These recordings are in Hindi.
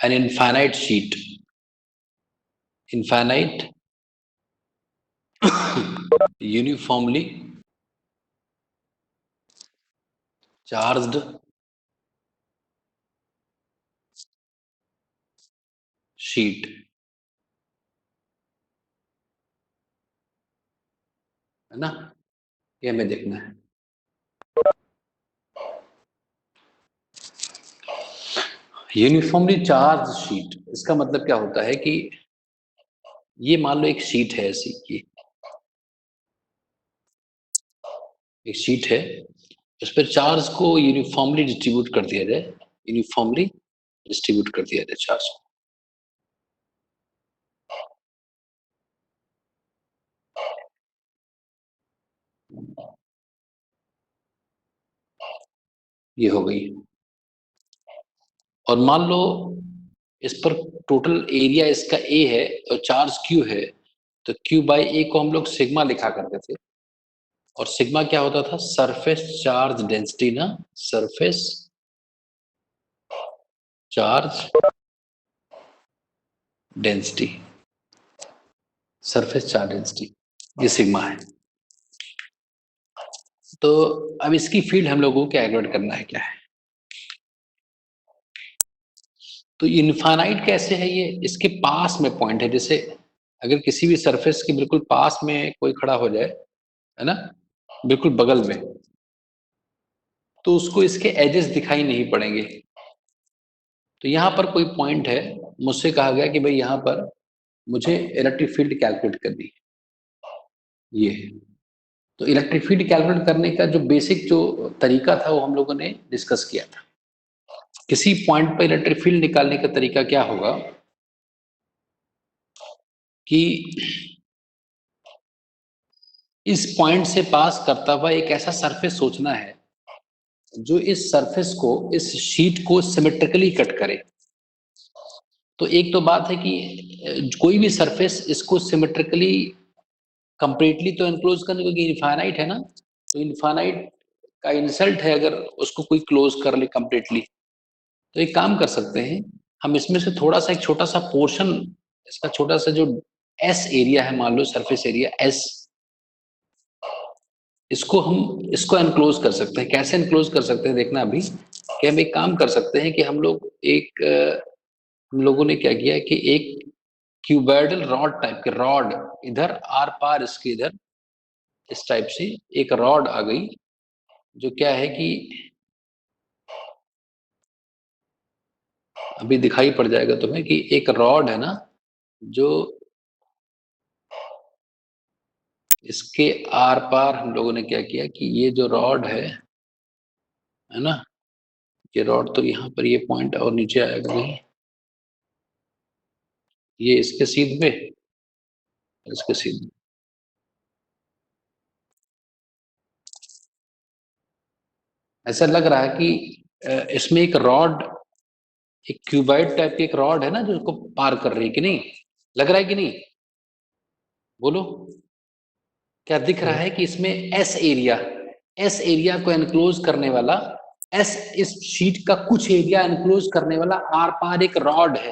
an infinite sheet, infinite uniformly charged sheet, है ना, ये हमें देखना है। यूनिफॉर्मली चार्ज शीट, इसका मतलब क्या होता है कि ये मान लो एक शीट है ऐसी, की एक शीट है, उस पर चार्ज को यूनिफॉर्मली डिस्ट्रीब्यूट कर दिया जाए, यूनिफॉर्मली डिस्ट्रीब्यूट कर दिया जाए चार्ज को। ये हो गई। और मान लो इस पर टोटल एरिया इसका ए है और चार्ज क्यू है, तो क्यू बाई ए को हम लोग सिग्मा लिखा करते थे, और सिग्मा क्या होता था, सरफेस चार्ज डेंसिटी ना, surface charge density, surface charge density, ये सिग्मा है। तो अब इसकी फील्ड हम लोगों को कैलकुलेट करना है, क्या है, तो इनफाइनाइट कैसे है ये, इसके पास में पॉइंट है, जैसे अगर किसी भी सरफेस के बिल्कुल पास में कोई खड़ा हो जाए, है ना, बिल्कुल बगल में, तो उसको इसके एजेस दिखाई नहीं पड़ेंगे। तो यहाँ पर कोई पॉइंट है, मुझसे कहा गया कि भाई यहाँ पर मुझे इलेक्ट्रिक फील्ड कैलकुलेट करनी है, ये है। तो इलेक्ट्रिक फील्ड कैलकुलेट करने का जो बेसिक जो तरीका था वो हम लोगों ने डिस्कस किया था। किसी पॉइंट पर इलेक्ट्रिक फील्ड निकालने का तरीका क्या होगा कि इस पॉइंट से पास करता हुआ एक ऐसा सरफेस सोचना है जो इस सरफेस को, इस शीट को सिमेट्रिकली कट करे। तो एक तो बात है कि कोई भी सरफेस इसको सिमेट्रिकली कंप्लीटली तो एनक्लोज करने, क्योंकि इनफाइनाइट है ना, तो इनफाइनाइट का इंसल्ट है अगर उसको कोई क्लोज कर ले कंप्लीटली। तो एक काम कर सकते हैं, हम इसमें से थोड़ा सा, एक छोटा सा पोर्शन, इसका छोटा सा जो एस एरिया है, मान लो सरफेस एरिया एस, इसको एनक्लोज कर सकते हैं। कैसे एनक्लोज कर सकते हैं देखना अभी, कि हम एक काम कर सकते हैं कि हम लोग हम लोगों ने क्या किया कि एक क्यूबॉइडल रॉड टाइप के, रॉड इधर आर पार इसके इधर इस टाइप से एक रॉड आ गई, जो क्या है कि अभी दिखाई पड़ जाएगा तुम्हें कि एक रॉड है ना, जो इसके आर पार हम लोगों ने क्या किया कि ये जो रॉड है ना, ये रॉड तो यहाँ पर ये पॉइंट और नीचे आएगा नहीं, ये इसके सीध में, इसके सीध में, ऐसा लग रहा है कि इसमें एक रॉड, एक क्यूबाइड टाइप की एक रॉड है ना जो उसको पार कर रही है कि नहीं, लग रहा है कि नहीं, बोलो, क्या दिख रहा है कि इसमें एस एरिया को एनक्लोज करने वाला, एस इस शीट का कुछ एरिया एनक्लोज करने वाला आर पार एक रॉड है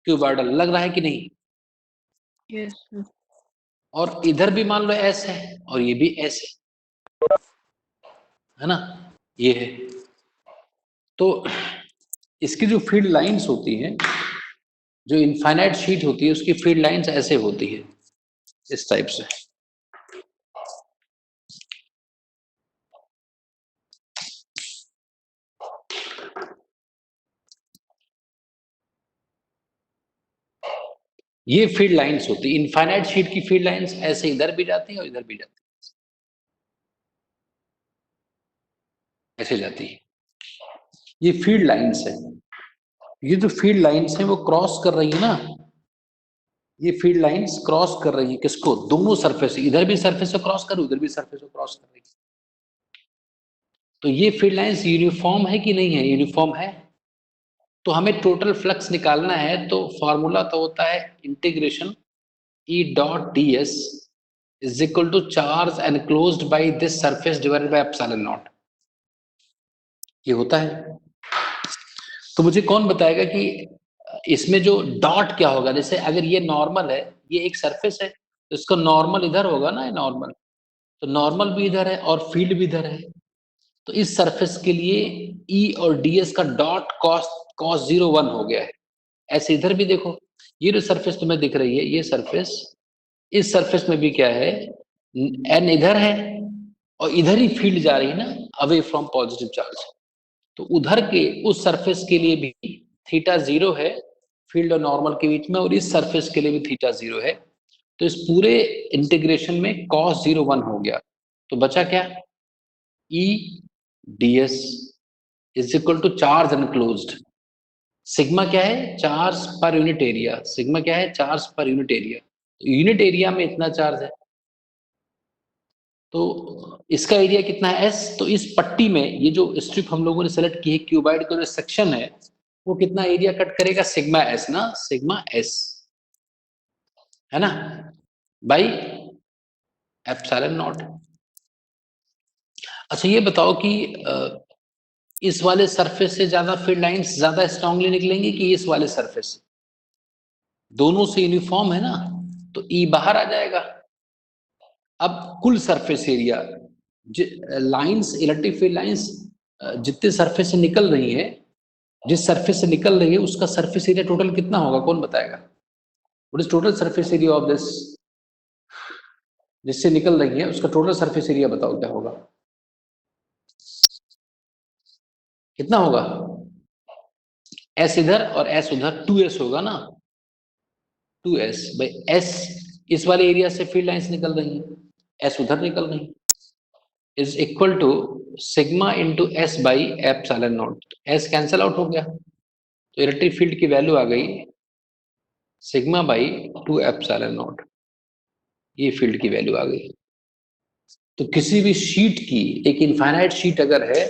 क्यूबाइडल, लग रहा है कि नहीं? yes, और इधर भी मान लो एस है और ये भी एस है ना, ये है। तो इसकी जो फील्ड लाइंस होती हैं, जो इनफाइनाइट शीट होती है उसकी फील्ड लाइंस ऐसे होती है, इस टाइप से। ये फील्ड लाइंस होती है इनफाइनाइट शीट की, फील्ड लाइंस ऐसे इधर भी जाती है और इधर भी जाती है, ऐसे जाती है। ये फील्ड लाइंस है, ये जो फील्ड लाइंस है वो क्रॉस कर रही है ना, ये फील्ड लाइंस क्रॉस कर रही है किसको, दोनों सरफेस, इधर भी सरफेस को क्रॉस कर, उधर भी सरफेस को क्रॉस कर रही है। तो ये फील्ड लाइंस यूनिफॉर्म है कि नहीं है, यूनिफॉर्म है। तो हमें टोटल फ्लक्स निकालना है, तो फॉर्मूला तो होता है integration E dot d s is equal to charge enclosed by this surface divided by epsilon naught, ये होता है। तो मुझे कौन बताएगा कि इसमें जो डॉट क्या होगा, जैसे अगर ये नॉर्मल है, ये एक सरफेस है, तो इसका नॉर्मल इधर होगा ना, नॉर्मल, तो नॉर्मल भी इधर है और फील्ड भी इधर है। तो इस सरफेस के लिए ई और डीएस का डॉट कॉस कॉस 01 हो गया है। ऐसे इधर भी देखो, ये जो सरफेस तुम्हें दिख रही है, ये सरफेस, इस सरफेस में भी क्या है, एन इधर है और इधर ही फील्ड जा रही है ना, अवे फ्रॉम पॉजिटिव चार्ज। तो उधर के उस सरफेस के लिए भी थीटा 0 है फील्ड और नॉर्मल के बीच में, और इस सरफेस के लिए भी थीटा 0 है। तो इस पूरे इंटीग्रेशन में cos 01 हो गया। तो बचा क्या, E ds is equal to charge enclosed. Sigma क्या है, charge per unit area. Sigma क्या है, चार्ज पर यूनिट एरिया। तो यूनिट एरिया में इतना चार्ज है, तो इसका एरिया कितना है, एस। तो इस पट्टी में ये जो स्ट्रिप हम लोगों ने सेलेक्ट की है, क्यूबाइड का जो सेक्शन है, वो कितना एरिया कट करेगा, सिग्मा एस ना, सिग्मा एस, है ना, बाई एप्सिलॉन नॉट। अच्छा ये बताओ कि इस वाले सरफेस से ज्यादा फील्ड लाइंस ज्यादा स्ट्रांगली निकलेंगी कि इस वाले सरफेस से? दोनों से यूनिफॉर्म है ना, तो ई बाहर आ जाएगा। अब कुल surface area, lines, electric field lines जितने सरफेस से निकल रही है, जिस सरफेस से निकल रही है उसका सरफेस एरिया टोटल कितना होगा, कौन बताएगा? What is total surface area of this, जिससे निकल रही है उसका टोटल सरफेस एरिया बताओ क्या होगा, कितना होगा? एस इधर और एस उधर, 2s होगा ना, 2s भाई एस, इस वाले एरिया से फील्ड लाइंस निकल रही हैं, एस उधर निकल रही, is equal to sigma into S by epsilon naught. S cancel out हो गया, तो इलेक्ट्रिक फील्ड की वैल्यू आ गई सिग्मा बाई 2 एप्सिलॉन नॉट, ये फील्ड की वैल्यू आ गई। तो किसी भी शीट की, एक इनफाइनाइट शीट अगर है,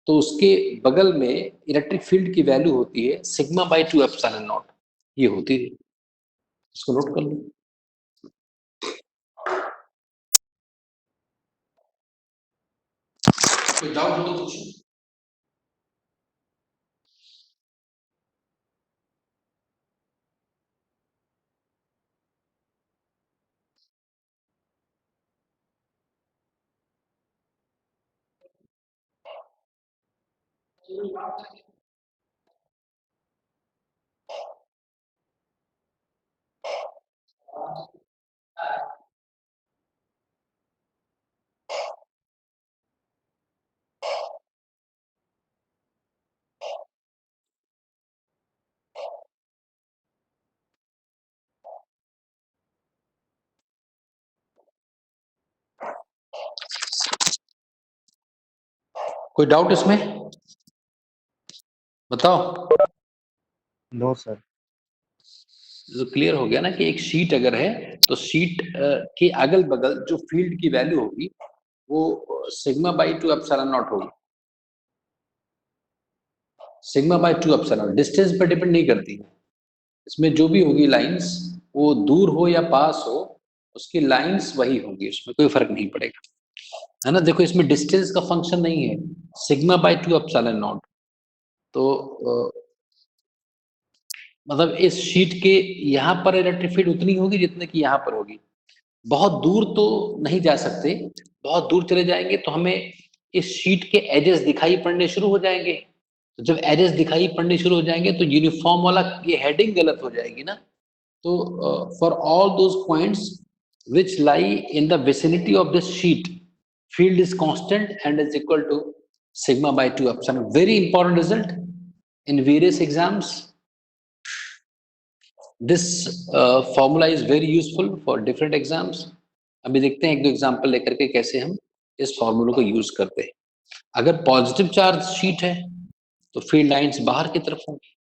तो उसके बगल में इलेक्ट्रिक फील्ड की वैल्यू होती है सिग्मा बाई 2 एप्सिलॉन नॉट, ये होती है, इसको नोट कर लो। कोई डाउट हो तो पूछो। कोई डाउट इसमें, बताओ। No sir. तो क्लियर हो गया ना कि एक शीट अगर है, तो शीट के अगल बगल जो फील्ड की वैल्यू होगी वो सिग्मा बाई 2 एप्सिलॉन नॉट होगी। सिग्मा बाई 2 एप्सिलॉन डिस्टेंस पर डिपेंड नहीं करती, इसमें जो भी होगी लाइंस, वो दूर हो या पास हो, उसकी लाइंस वही होगी, उसमें कोई फर्क नहीं पड़ेगा, है ना। देखो इसमें डिस्टेंस का फंक्शन नहीं है, सिग्मा बाई 2 एप्सिलॉन नॉट। तो मतलब इस शीट के यहाँ पर इलेक्ट्रिक फील्ड उतनी होगी जितने की यहाँ पर होगी। बहुत दूर तो नहीं जा सकते, बहुत दूर चले जाएंगे तो हमें इस शीट के एजेस दिखाई पड़ने शुरू हो जाएंगे। तो जब एजेस दिखाई पड़ने शुरू हो जाएंगे तो यूनिफॉर्म वाला ये हेडिंग गलत हो जाएगी ना। तो for all those points which lie in the vicinity of this sheet, field is constant and is equal to sigma by 2 epsilon. Very important result in various exams. This formula is very useful for different exams. अभी देखते हैं एक दो एग्जाम्पल लेकर के कैसे हम इस फॉर्मूले को यूज करते हैं। अगर पॉजिटिव चार्ज शीट है तो फील्ड लाइंस बाहर की तरफ होंगी,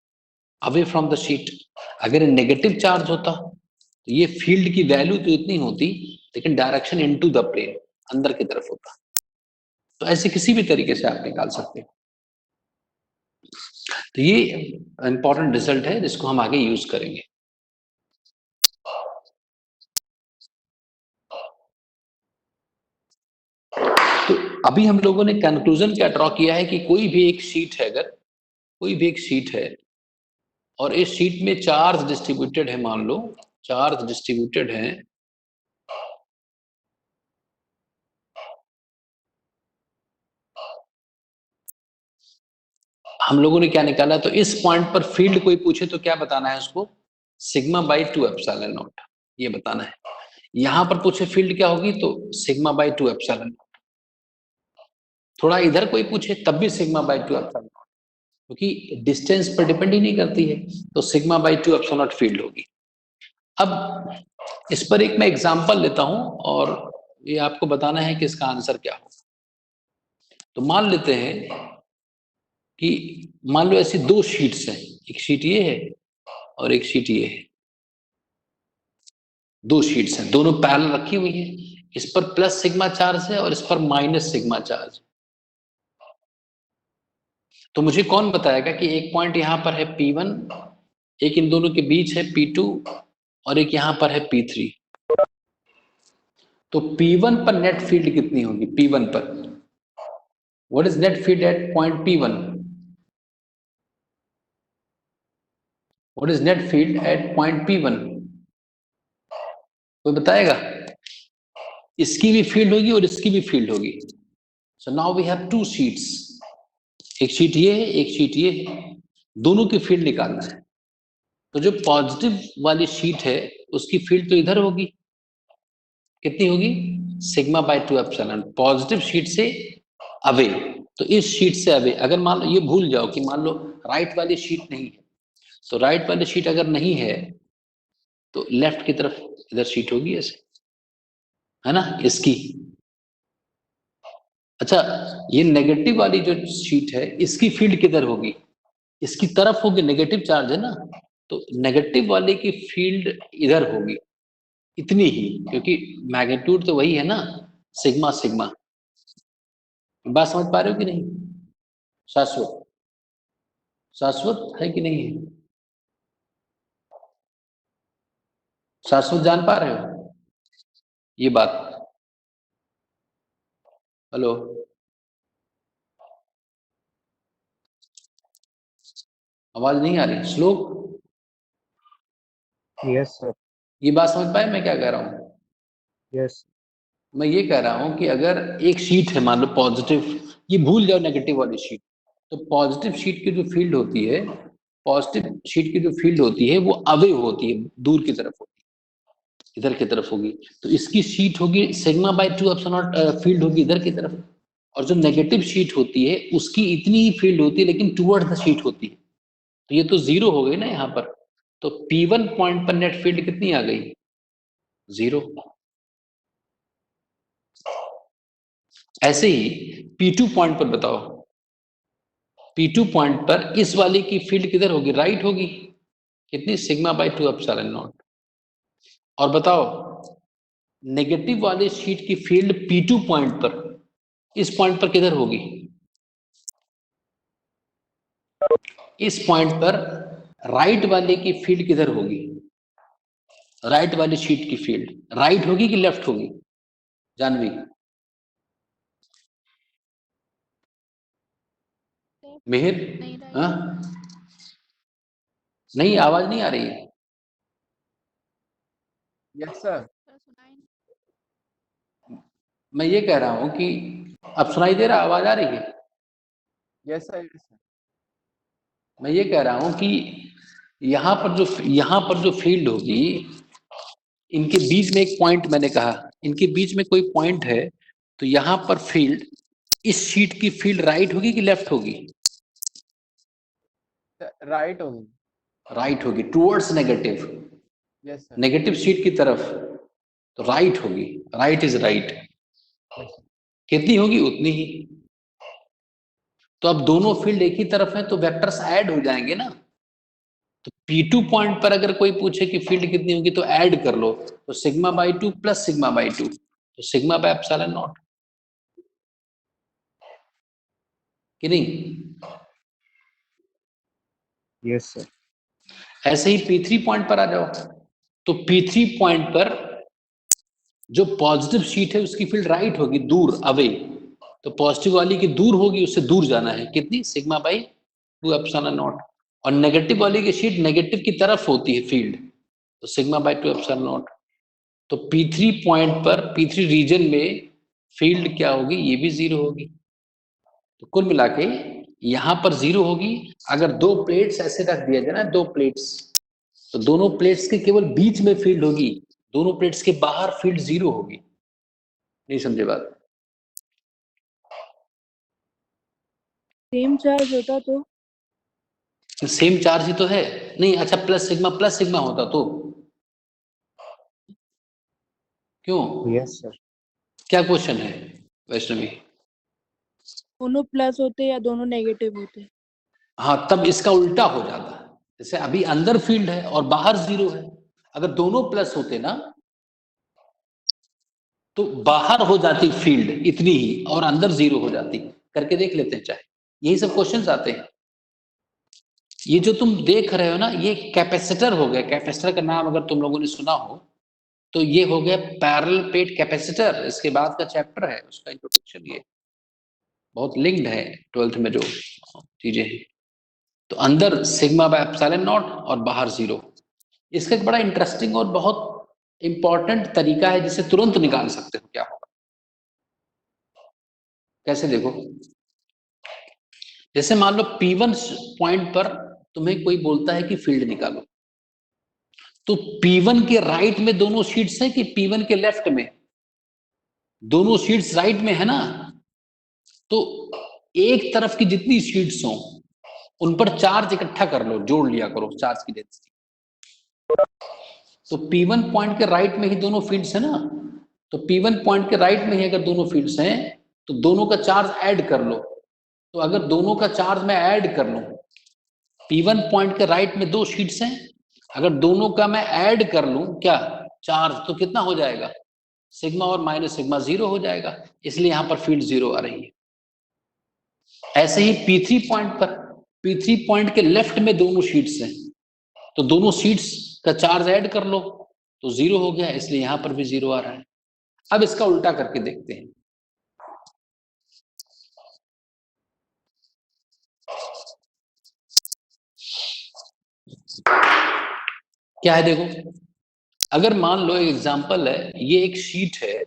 अवे फ्रॉम द शीट। अगर नेगेटिव चार्ज होता तो ये फील्ड की वैल्यू तो इतनी होती, लेकिन डायरेक्शन इनटू द प्लेन, अंदर की तरफ होता। तो ऐसे किसी भी तरीके से आप निकाल सकते हैं। तो ये इंपॉर्टेंट रिजल्ट है जिसको हम आगे यूज करेंगे। तो अभी हम लोगों ने कंक्लूजन क्या ड्रॉ किया है कि कोई भी एक शीट है, अगर कोई भी एक शीट है और इस शीट में चार्ज डिस्ट्रीब्यूटेड है, मान लो चार्ज डिस्ट्रीब्यूटेड है हम लोगों ने क्या निकाला, तो इस पॉइंट पर फील्ड कोई पूछे तो क्या बताना है उसको, सिग्मा बाई 2 एप्सिलॉन नॉट, ये बताना है। यहां पर पूछे फील्ड क्या होगी तो सिग्मा बाई 2 एप्सिलॉन नॉट। थोड़ा इधर कोई पूछे तब भी सिग्मा बाई 2 एप्सिलॉन नॉट, क्योंकि डिस्टेंस पर डिपेंड ही नहीं करती है, तो sigma by 2 epsilon not field होगी। अब इस पर एक मैं एग्जांपल लेता हूं और ये आपको बताना है कि इसका आंसर क्या हो। तो मान लेते हैं कि मान लो ऐसी दो शीट्स हैं, एक शीट ये है और एक शीट ये है, दो शीट्स हैं, दोनों पैरेलल रखी हुई है। इस पर प्लस सिग्मा चार्ज है और इस पर माइनस सिग्मा चार्ज। तो मुझे कौन बताएगा कि एक पॉइंट यहां पर है P1, एक इन दोनों के बीच है P2 और एक यहां पर है P3। तो P1 पर नेट फील्ड कितनी होगी, P1 पर what is net field at point P1, what is net field at point P1, कोई बताएगा। इसकी भी फील्ड होगी और इसकी भी फील्ड होगी। So now we have two sheets, एक शीट ये है एक शीट ये है, दोनों की फील्ड निकालना है। तो जो पॉजिटिव वाली शीट है उसकी फील्ड तो इधर होगी, कितनी होगी, sigma by 2 epsilon, positive sheet से अवे। तो इस शीट से अवे, अगर मान लो ये भूल जाओ कि मान लो राइट वाली शीट नहीं है, तो राइट वाली शीट अगर नहीं है तो लेफ्ट की तरफ इधर शीट होगी ऐसे, है ना, इसकी। अच्छा, ये नेगेटिव वाली जो शीट है इसकी फील्ड किधर होगी, इसकी तरफ होगी, नेगेटिव चार्ज है ना, तो नेगेटिव वाले की फील्ड इधर होगी, इतनी ही, क्योंकि मैग्नीट्यूड तो वही है ना, सिग्मा सिग्मा। बात समझ पा रहे हो कि नहीं, शाश्वत, शाश्वत है कि नहीं है, शाश्वत जान पा रहे हो ये बात। हेलो, आवाज नहीं आ रही, श्लोक यस सर। ये बात समझ पाए मैं क्या कह रहा हूँ। यस। मैं ये कह रहा हूं कि अगर एक शीट है मान लो पॉजिटिव, ये भूल जाओ नेगेटिव वाली शीट, तो पॉजिटिव शीट की जो फील्ड होती है, पॉजिटिव शीट की जो फील्ड होती है वो अवे होती है, दूर की तरफ होती है, इधर की तरफ होगी। तो इसकी शीट होगी sigma by 2 epsilon not, field होगी इधर की तरफ। और जो नेगेटिव शीट होती है उसकी इतनी ही फील्ड होती है लेकिन टूवर्ड द शीट होती है। तो ये तो जीरो हो गई ना यहाँ पर, तो P1 पॉइंट पर नेट फील्ड कितनी आ गई, जीरो। ऐसे ही P2 पॉइंट पर बताओ, P2 पॉइंट पर इस वाले की फील्ड किधर होगी, राइट होगी, कितनी, सिग्मा बाई 2 एप्सिलॉन नॉट। और बताओ नेगेटिव वाले शीट की फील्ड P2 पॉइंट पर, इस पॉइंट पर किधर होगी, इस पॉइंट पर राइट वाले की फील्ड किधर होगी, राइट वाली शीट की फील्ड राइट होगी कि लेफ्ट होगी, जानवी। मिहिर, हाँ, नहीं आवाज नहीं आ रही है। Yes sir. मैं ये कह रहा हूं कि अब सुनाई दे रहा, आवाज आ रही है। Yes sir. मैं ये कह रहा हूं कि यहाँ पर जो फील्ड होगी, इनके बीच में एक पॉइंट मैंने कहा, इनके बीच में कोई पॉइंट है, तो यहाँ पर फील्ड, इस शीट की फील्ड राइट होगी कि लेफ्ट होगी, राइट होगी। राइट होगी, towards negative, yes sir. Negative sheet की तरफ, तो राइट होगी, राइट इज राइट। कितनी होगी उतनी ही। तो अब दोनों फील्ड एक ही तरफ है तो वेक्टर्स ऐड हो जाएंगे ना। तो P2 पॉइंट पर अगर कोई पूछे कि फील्ड कितनी होगी तो ऐड कर लो, तो sigma by 2 plus sigma by 2, तो सिग्मा बाई एप्सिलॉन नॉट, कि नहीं। Yes sir. ऐसे ही P3 पॉइंट पर आ जाओ, तो P3 पॉइंट पर जो पॉजिटिव शीट है उसकी फील्ड राइट होगी, दूर, अवे। तो पॉजिटिव वाली की दूर होगी, उससे दूर जाना है, कितनी, सिग्मा बाई 2 एप्सिलॉन नॉट। और नेगेटिव वाली की शीट नेगेटिव की तरफ होती है फील्ड, तो सिग्मा बाय 2 एप्सिलॉन नॉट। तो P3 पॉइंट पर, P3 रीजन में फील्ड क्या होगी, ये भी 0 होगी। तो कुल मिला के यहां पर 0 होगी। अगर दो प्लेट्स ऐसे रख दिया जाए ना, दो प्लेट्स, तो दोनों प्लेट्स के केवल बीच में फील्ड होगी, दोनों प्लेट्स के बाहर फील्ड 0 होगी। नहीं समझे बात? सेम चार्ज होता तो? सेम चार्ज ही तो है। नहीं, अच्छा प्लस सिग्मा होता तो क्यों? Yes, sir. क्या क्वेश्चन है वैष्णवी? दोनों प्लस होते या दोनों नेगेटिव होते? हाँ, तब इसका उल्टा हो जाता। जैसे अभी अंदर फील्ड है और बाहर 0 है, अगर दोनों प्लस होते ना तो बाहर हो जाती फील्ड इतनी ही और अंदर 0 हो जाती। करके देख लेते हैं चाहे, यही सब क्वेश्चंस आते हैं। ये जो तुम देख रहे हो ना, ये कैपेसिटर हो गया। कैपेसिटर का नाम अगर तुम लोगों ने सुना हो तो ये हो गया पैरेलल प्लेट कैपेसिटर। इसके बाद का चैप्टर है, उसका इंट्रोडक्शन ये बहुत लिंक्ड है 12th में जो चीजें हैं। तो अंदर सिग्मा बाय एप्सिलॉन नॉट और बाहर 0। इसका एक बड़ा इंटरेस्टिंग और बहुत इंपॉर्टेंट तरीका है जिसे तुरंत निकाल सकते हो क्या होगा। कैसे देखो, जैसे मान लो P1 पॉइंट पर तुम्हें कोई बोलता है कि फील्ड निकालो, तो P1 के राइट में दोनों शीट्स हैं कि P1 के लेफ्ट में? दोनों शीट्स राइट में है ना, तो एक तरफ की जितनी शीट्स हों उन पर चार्ज इकट्ठा कर लो, जोड़ लिया करो चार्ज की डेंसिटी। तो P1 पॉइंट के राइट में ही दोनों फील्ड्स है ना, तो P1 पॉइंट के राइट में ही अगर दोनों फील्ड्स हैं तो दोनों का चार्ज ऐड कर लो। तो अगर दोनों का चार्ज मैं ऐड कर लूं, P1 पॉइंट के राइट में दो शीट्स हैं, अगर दोनों का मैं ऐड कर लूं क्या चार्ज, तो कितना हो जाएगा? सिग्मा और माइनस सिग्मा 0 हो जाएगा, इसलिए यहां पर फील्ड 0 आ रही है। ऐसे ही P3 पॉइंट पर, P3 पॉइंट के लेफ्ट में दोनों शीट्स हैं, तो दोनों शीट्स का चार्ज ऐड कर लो तो 0 हो गया, इसलिए यहां पर भी 0 आ रहा है। अब इसका उल्टा करके देखते हैं। क्या है देखो, अगर मान लो एग्जांपल है, ये एक शीट है,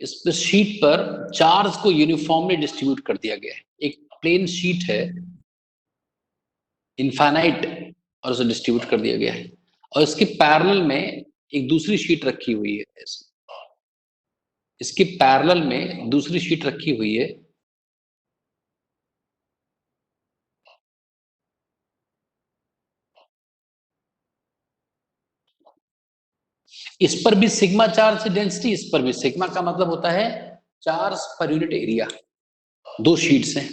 इस पर शीट पर चार्ज को यूनिफॉर्मली डिस्ट्रीब्यूट कर दिया गया है। एक प्लेन शीट है इनफाइनाइट और उसे डिस्ट्रीब्यूट कर दिया गया है, और इसके पैरेलल में एक दूसरी शीट रखी हुई है। इसके पैरेलल में दूसरी शीट रखी हुई है, इस पर भी सिग्मा चार्ज से डेंसिटी, इस पर भी सिग्मा का मतलब होता है चार्ज पर यूनिट एरिया। दो शीट्स हैं,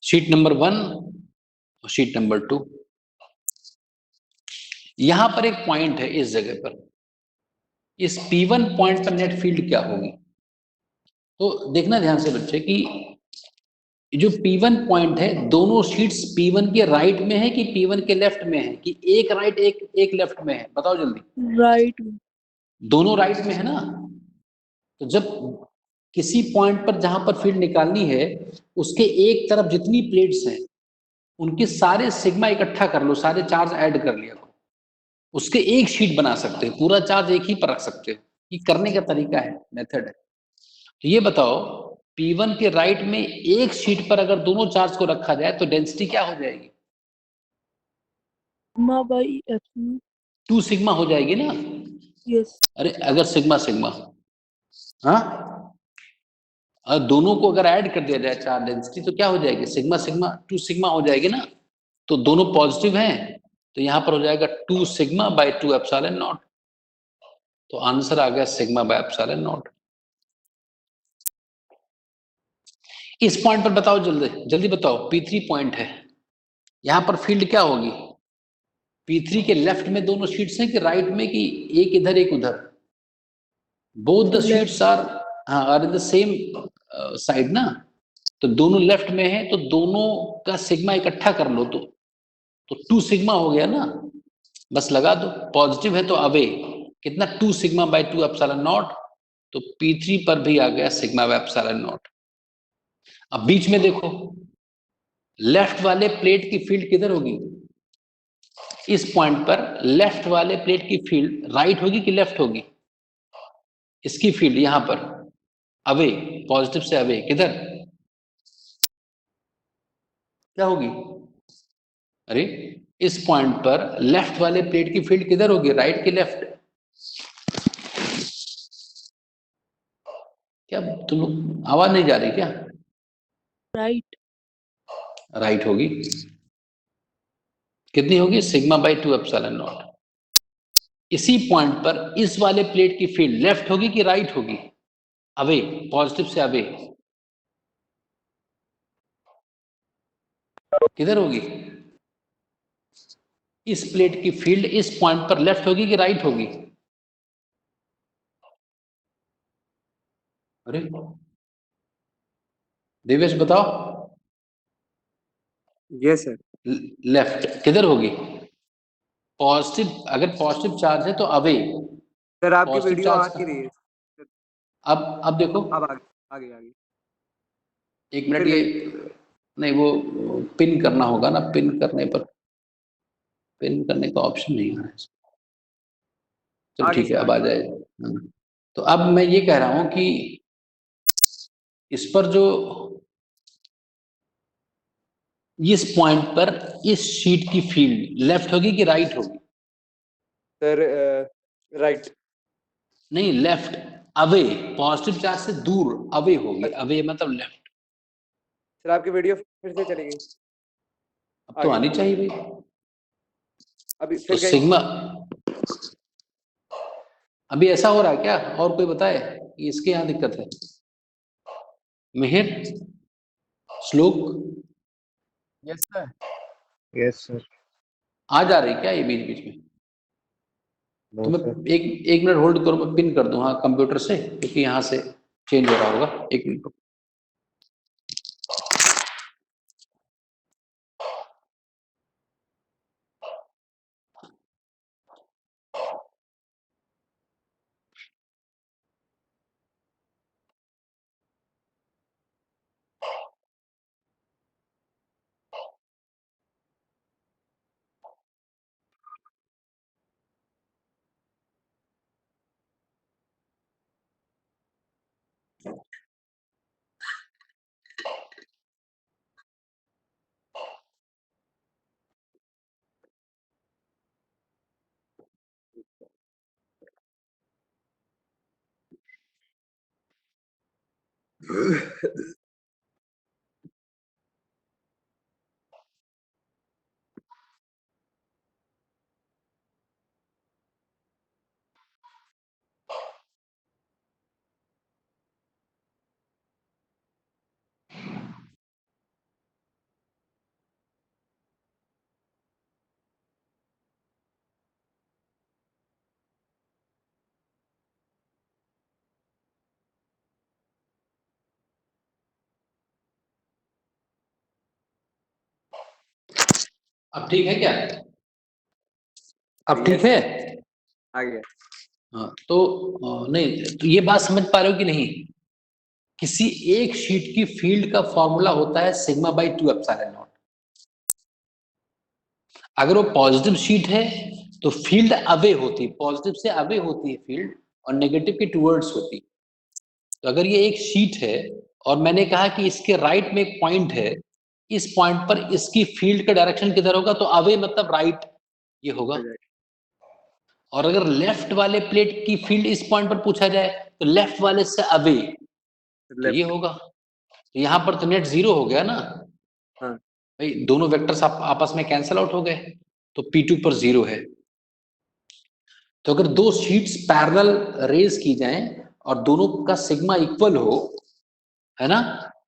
शीट नंबर 1 और शीट नंबर 2। यहां पर एक पॉइंट है, इस जगह पर इस P1 पॉइंट पर नेट फील्ड क्या होगी। तो देखना ध्यान से बच्चे कि जो P1 पॉइंट है, दोनों शीट्स P1 के राइट में है कि P1 के लेफ्ट में है, कि एक राइट एक लेफ्ट में है? बताओ जल्दी। राइट। दोनों राइट में है ना। तो जब किसी पॉइंट पर जहां पर फील्ड निकालनी है, उसके एक तरफ जितनी प्लेट्स हैं उनके सारे सिग्मा इकट्ठा कर लो, सारे चार्ज ऐड कर लिया करो, उसके एक शीट बना सकते हो, पूरा चार्ज एक ही पर रख सकते हो। ये करने का तरीका है, मेथड है। तो ये बताओ, P1 के राइट में एक शीट पर अगर दोनों चार्ज को रखा जाए तो डेंसिटी क्या हो जाएगी? Sigma by epsilon. 2 सिग्मा हो जाएगी ना। यस। अरे अगर सिग्मा हाँ, अगर दोनों को अगर ऐड कर दिया जाए चार्ज डेंसिटी तो क्या हो जाएगी? सिग्मा 2 सिग्मा हो जाएगी ना। तो दोनों पॉजिटिव हैं, तो यहां पर हो जाएगा 2 सिग्मा बाय 2 एप्सिलॉन नॉट। तो आंसर आ गया सिग्मा बाय एप्सिलॉन नॉट। इस पॉइंट पर बताओ, जल्दी जल्दी बताओ, P3 पॉइंट है, यहां पर फील्ड क्या होगी? P3 के लेफ्ट में दोनों शीट्स हैं कि राइट में, कि एक इधर एक उधर? Both the sheets are in the same side ना। तो दोनों लेफ्ट में है, तो दोनों का सिग्मा इकट्ठा कर लो, तो 2 सिग्मा हो गया ना। बस लगा दो, पॉजिटिव है तो अवे कितना, 2 सिग्मा बाय 2 एप्सिलॉन नॉट। तो P3 पर भी आ गया सिग्मा बाय एप्सिलॉन नॉट। अब बीच में देखो, लेफ्ट वाले प्लेट की फील्ड किधर होगी? इस पॉइंट पर लेफ्ट वाले प्लेट की फील्ड राइट होगी कि लेफ्ट होगी? इसकी फील्ड यहां पर अवे, पॉजिटिव से अवे, किधर क्या होगी? अरे इस पॉइंट पर लेफ्ट वाले प्लेट की फील्ड किधर होगी, राइट की लेफ्ट? क्या तुम लोग आवाज नहीं जा रही क्या? राइट। राइट होगी। कितनी होगी? Sigma by 2 epsilon not. इसी पॉइंट पर इस वाले प्लेट की फील्ड लेफ्ट होगी कि राइट होगी? अवे, पॉजिटिव से अवे, किधर होगी? इस प्लेट की फील्ड इस पॉइंट पर लेफ्ट होगी कि राइट होगी? अरे देवेश बताओ। Yes sir. लेफ्ट किधर होगी? पॉजिटिव, अगर पॉजिटिव चार्ज है तो अवे। सर आपकी पॉजिटिव वीडियो आ चार्ज नहीं रही है। अब देखो, अब आगे आगे आगे। एक मिनट, फिर ये गई। नहीं, वो पिन करना होगा ना, पिन करने पर, पिन करने का ऑप्शन नहीं है। चलो आगे ठीक है, सर अब आ आगे। जाएगा। हाँ। तो अब मैं ये कह रहा हूं कि इस पर जो, इस पॉइंट पर इस शीट की फील्ड लेफ्ट होगी कि राइट होगी? Sir right. नहीं, लेफ्ट, अवे, पॉजिटिव चार्ज से दूर, अवे होगी। अवे मतलब लेफ्ट। सर आपकी वीडियो फिर से चली गई। अब तो आगे आनी चाहिए भाई। अभी तो फिर गई। सिग्मा, अभी ऐसा हो रहा है क्या? और कोई बताए कि इसके यहाँ दिक्कत है? Mihir, Shlok, yes sir. Yes sir. आ जा रही क्या ये बीच बीच में? तो नो मैं सर। एक एक मिनट होल्ड करो, मैं पिन कर दूं हाँ कंप्यूटर से, क्योंकि यहाँ से चेंज हो रहा होगा। एक मिनट। अब ठीक है क्या? अब ठीक है? आ गया। हाँ तो नहीं, तो ये बात समझ पा रहे हो कि नहीं? किसी एक शीट की फील्ड का फॉर्मूला होता है सिग्मा बाई 2 एप्सिलॉन नॉट। अगर वो पॉजिटिव शीट है तो फील्ड अवे होती है, पॉजिटिव से अवे होती है फील्ड, और नेगेटिव के टूवर्ड्स होती है। तो अगर ये एक शीट है और मैंने कहा कि इसके राइट में एक पॉइंट है, इस पॉइंट पर इसकी फील्ड का डायरेक्शन किधर होगा? तो अवे मतलब राइट, ये होगा। और अगर लेफ्ट वाले प्लेट की फील्ड इस पॉइंट पर पूछा जाए तो लेफ्ट वाले से अवे, तो ये होगा। तो यहां पर तो नेट जीरो हो गया ना हाँ। भाई, दोनों वेक्टर्स आपस में कैंसल आउट हो गए, तो P2 पर जीरो है। तो अगर दो शीट्स पैरेलल रेज की जाएं और दोनों का सिग्मा इक्वल हो, है ना,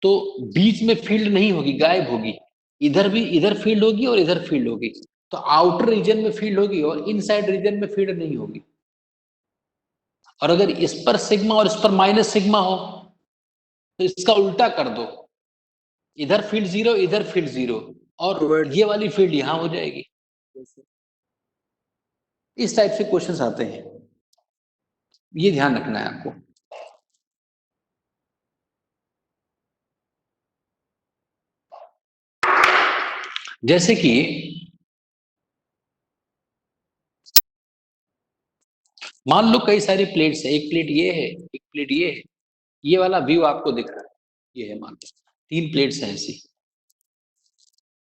तो बीच में फील्ड नहीं होगी, गायब होगी। इधर भी, इधर फील्ड होगी और इधर फील्ड होगी। तो आउटर रीजन में फील्ड होगी और इनसाइड रीजन में फील्ड नहीं होगी। और अगर इस पर सिग्मा और इस पर माइनस सिग्मा हो तो इसका उल्टा कर दो, इधर फील्ड जीरो, इधर फील्ड जीरो, और ये वाली फील्ड यहां हो जाएगी। इस टाइप से क्वेश्चंस आते हैं, ये ध्यान रखना है आपको। जैसे कि मान लो कई सारी प्लेट्स है, एक प्लेट ये है, एक प्लेट ये है, ये वाला व्यू आपको दिख रहा है, ये है मान लो 3 प्लेट्स हैं ऐसी,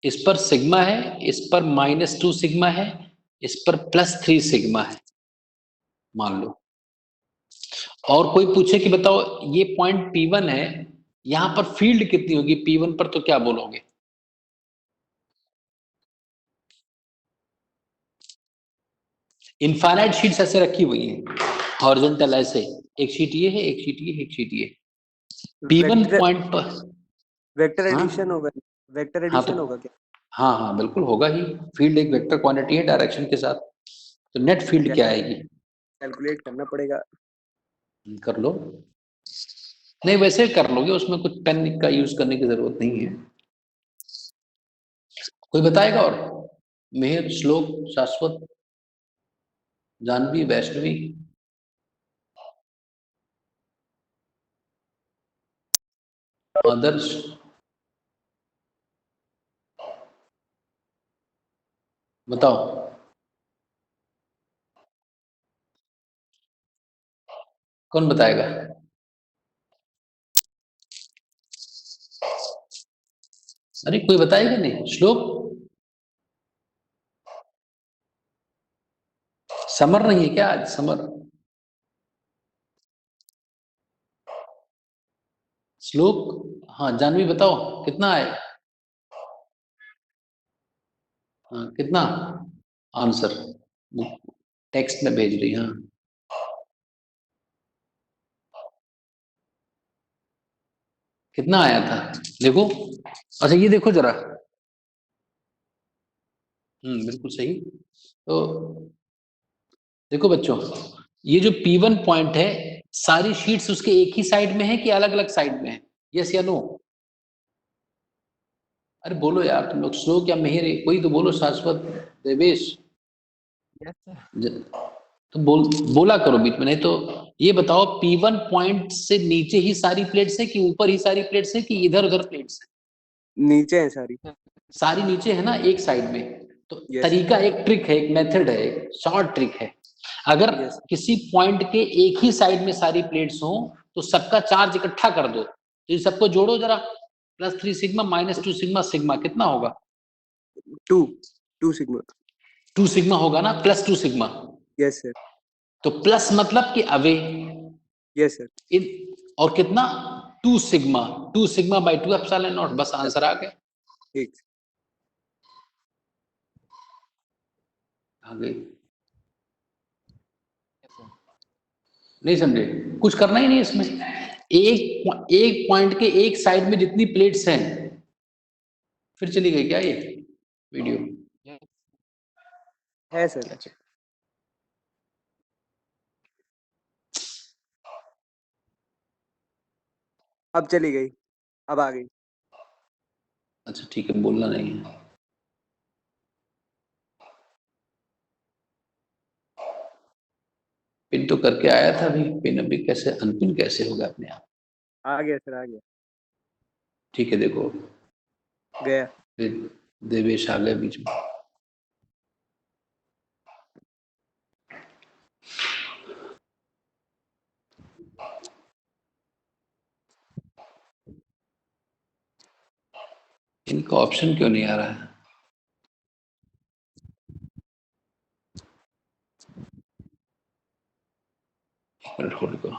इस पर सिग्मा है, इस पर -2 सिग्मा है, इस पर +3 सिग्मा है मान लो। और कोई पूछे कि बताओ ये पॉइंट P1 है, यहां पर फील्ड कितनी होगी P1 पर, तो क्या बोलोगे? इनफाइनाइट शीट्स ऐसे रखी हुई हैं हॉरिजॉन्टल ऐसे, एक शीट ये है, एक शीट ये है, एक शीट ये। P1 पॉइंट पर वेक्टर हाँ? एडिशन होगा, वेक्टर हाँ एडिशन तो होगा क्या? हाँ हाँ बिल्कुल होगा ही, फील्ड एक वेक्टर क्वांटिटी है डायरेक्शन के साथ, तो नेट फील्ड क्या आएगी? कैलकुलेट करना पड़ेगा। कर लो, नहीं वैसे कर लोगे, उसमें कुछ पेन का यूज करने की जरूरत नहीं है। कोई बताएगा? और मेहर, श्लोक, शाश्वत, जानवी, वैष्णवी, आदर्श, बताओ कौन बताएगा? अरे कोई बताएगा नहीं? श्लोक, समर नहीं है क्या आज? समर, श्लोक, हाँ जानवी बताओ कितना है? हाँ कितना आंसर टेक्स्ट में भेज रही? हाँ कितना आया था देखो, अच्छा ये देखो जरा, बिल्कुल सही। तो देखो बच्चों, ये जो P1 पॉइंट है, सारी शीट्स उसके एक ही साइड में है कि अलग अलग साइड में है? यस या नो? अरे बोलो यार तुम लोग, श्लोक या मेहर, कोई तो बोलो, शाश्वत, देवेश, यस सर। तो बोला करो बीच में, नहीं तो ये बताओ P1 पॉइंट से नीचे ही सारी प्लेट्स है कि ऊपर ही सारी प्लेट्स है कि इधर उधर प्लेट्स है? नीचे है सारी। सारी नीचे है ना, एक साइड में। तो Yes. तरीका, एक ट्रिक है, एक मेथड है, एक शॉर्ट ट्रिक है। अगर Yes. किसी पॉइंट के एक ही साइड में सारी प्लेट्स हो तो सबका चार्ज इकट्ठा कर दो, तो ये सबको जोड़ो जरा, +3 सिग्मा -2 सिग्मा, सिग्मा कितना होगा? 2 सिग्मा। 2 सिग्मा होगा ना, +2 सिग्मा। Yes sir. तो प्लस मतलब कि अवे, यस सर। इन और कितना 2 sigma, 2 sigma by 2 epsilon not, बस आंसर आ गया। ठीक। आ गई, नहीं समझे? कुछ करना ही नहीं इसमें, एक पॉइंट के एक साइड में जितनी प्लेट्स हैं, फिर चली गई क्या ये वीडियो? है सर। अब चली गई, अब आ गई। अच्छा ठीक है, बोलना नहीं है। पिन तो करके आया था अभी, पिन अभी कैसे अनपिन कैसे होगा अपने आप? आ गया सर, आ गया। ठीक है देखो, गया। फिर देवेश आ गया बीच में। इनका ऑप्शन क्यों नहीं आ रहा है? एक मिनट होल्ड करो।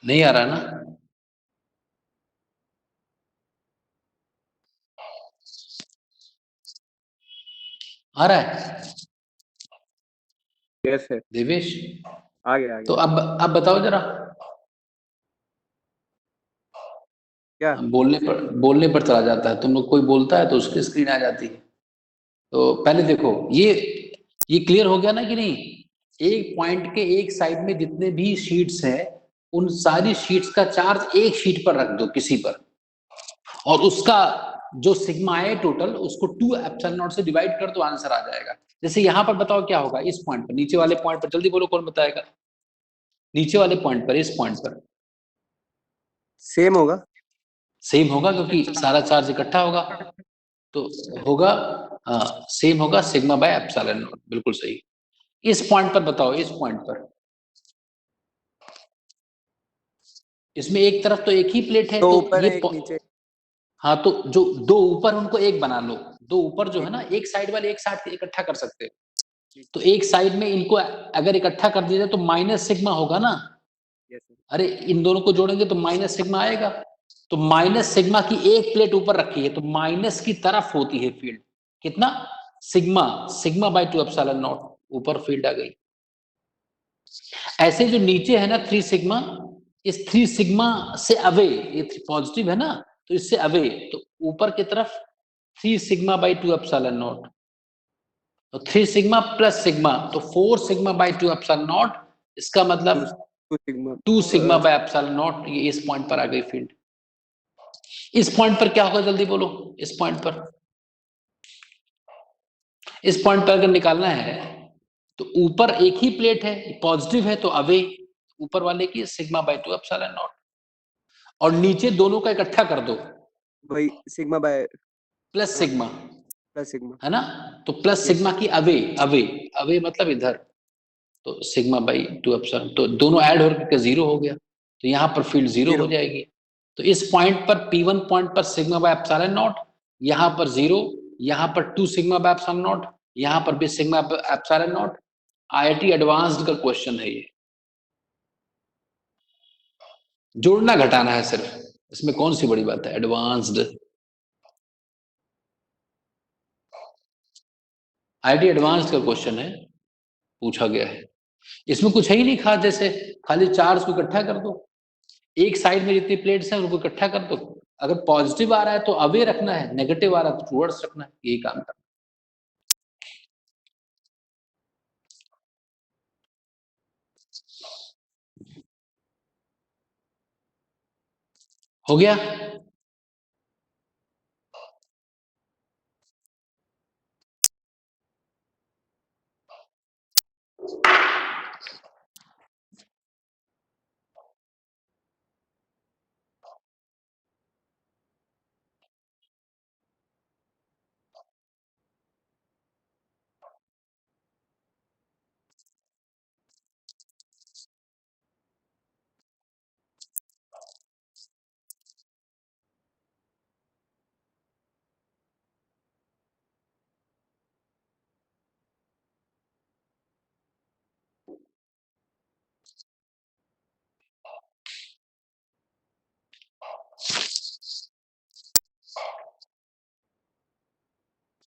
नहीं आ रहा ना? आ रहा है यस सर। देवेश? आ गया, आ तो गया। अब बताओ जरा, क्या? बोलने पर चला जाता है, तुम लोग कोई बोलता है तो उसकी स्क्रीन आ जाती है। तो पहले देखो, ये क्लियर हो गया ना कि नहीं? एक पॉइंट के एक साइड में जितने भी शीट्स हैं, उन सारी शीट्स का चार्ज एक शीट पर रख दो किसी पर, और उसका जो सिग्मा है टोटल उसको 2 एप्सिलॉन नॉट से डिवाइड कर तो आंसर आ जाएगा। जैसे यहां पर बताओ क्या होगा इस पॉइंट पर, नीचे वाले पॉइंट पर, जल्दी बोलो कौन बताएगा, नीचे वाले पॉइंट पर, इस पॉइंट पर सेम होगा। सेम होगा क्योंकि सारा चार्ज इकट्ठा होगा, तो होगा सेम होगा सिग्मा बाय एप्सिलॉन नॉट, बिल्कुल सही। इस पॉइंट पर बताओ, इस पॉइंट पर, इसमें एक तरफ तो एक ही प्लेट है, तो तो ऊपर ये है एक नीचे। हाँ, तो जो दो ऊपर उनको एक बना लो, दो ऊपर जो है ना एक साइड वाले एक साइड इकट्ठा कर सकते हो, तो एक साइड में इनको अगर इकट्ठा कर दिया जाए तो माइनस सिग्मा होगा ना। Yes sir. अरे इन दोनों को जोड़ेंगे तो माइनस सिग्मा आएगा, तो माइनस सिग्मा की एक प्लेट ऊपर रखी है तो माइनस की तरफ होती है फील्ड, कितना, sigma, sigma bye 2 epsilon not, ऊपर फील्ड आ गई। ऐसे जो नीचे है ना 3 सिग्मा, इस 3 सिग्मा से अवे, ये पॉजिटिव है ना, तो इससे अवे, तो ऊपर की तरफ 3 सिग्मा बाय 2 एप्सिलॉन नॉट, तो 3 सिग्मा प्लस सिग्मा, तो 4 सिग्मा बाय 2 एप्सिलॉन नॉट, इसका मतलब 2 sigma 2 sigma bye epsilon naught, ये इस पॉइंट पर आ गई फील्ड। इस पॉइंट पर क्या होगा जल्दी बोलो, इस पॉइंट पर, इस पॉइंट पर अगर निकालना है तो ऊपर एक ही प्लेट है, पॉजिटिव है तो अवे, ऊपर वाले की सिग्मा बाय 2 एप्सिलॉन नॉट, और नीचे दोनों का इकट्ठा कर दो, वही sigma bye plus sigma, plus sigma. है ना, तो प्लस सिग्मा की अवे, अवे, अवे मतलब इधर, तो सिग्मा बाई 2 एप्सिलॉन, तो दोनों ऐड होकर 0 हो गया, तो यहाँ पर फील्ड 0 हो जाएगी। तो इस पॉइंट पर P1 पॉइंट पर सिग्मा बाय एप्सिलॉन नॉट, यहाँ पर 0, यहाँ पर 2 सिग्मा बाय एप्सिलॉन नॉट, यहाँ पर भी sigma epsilon not. IIT advanced का क्वेश्चन है ये, जोड़ना घटाना है सिर्फ, इसमें कौन सी बड़ी बात है, एडवांस्ड। IIT एडवांस्ड का क्वेश्चन है, पूछा गया है, इसमें कुछ है ही नहीं खास, जैसे खाली चार्ज को इकट्ठा कर दो, एक साइड में जितनी प्लेट्स हैं उनको इकट्ठा कर दो, अगर पॉजिटिव आ रहा है तो अवे रखना है, नेगेटिव आ रहा है तो टुवर्ड्स रखना है, यही काम करना। हो गया,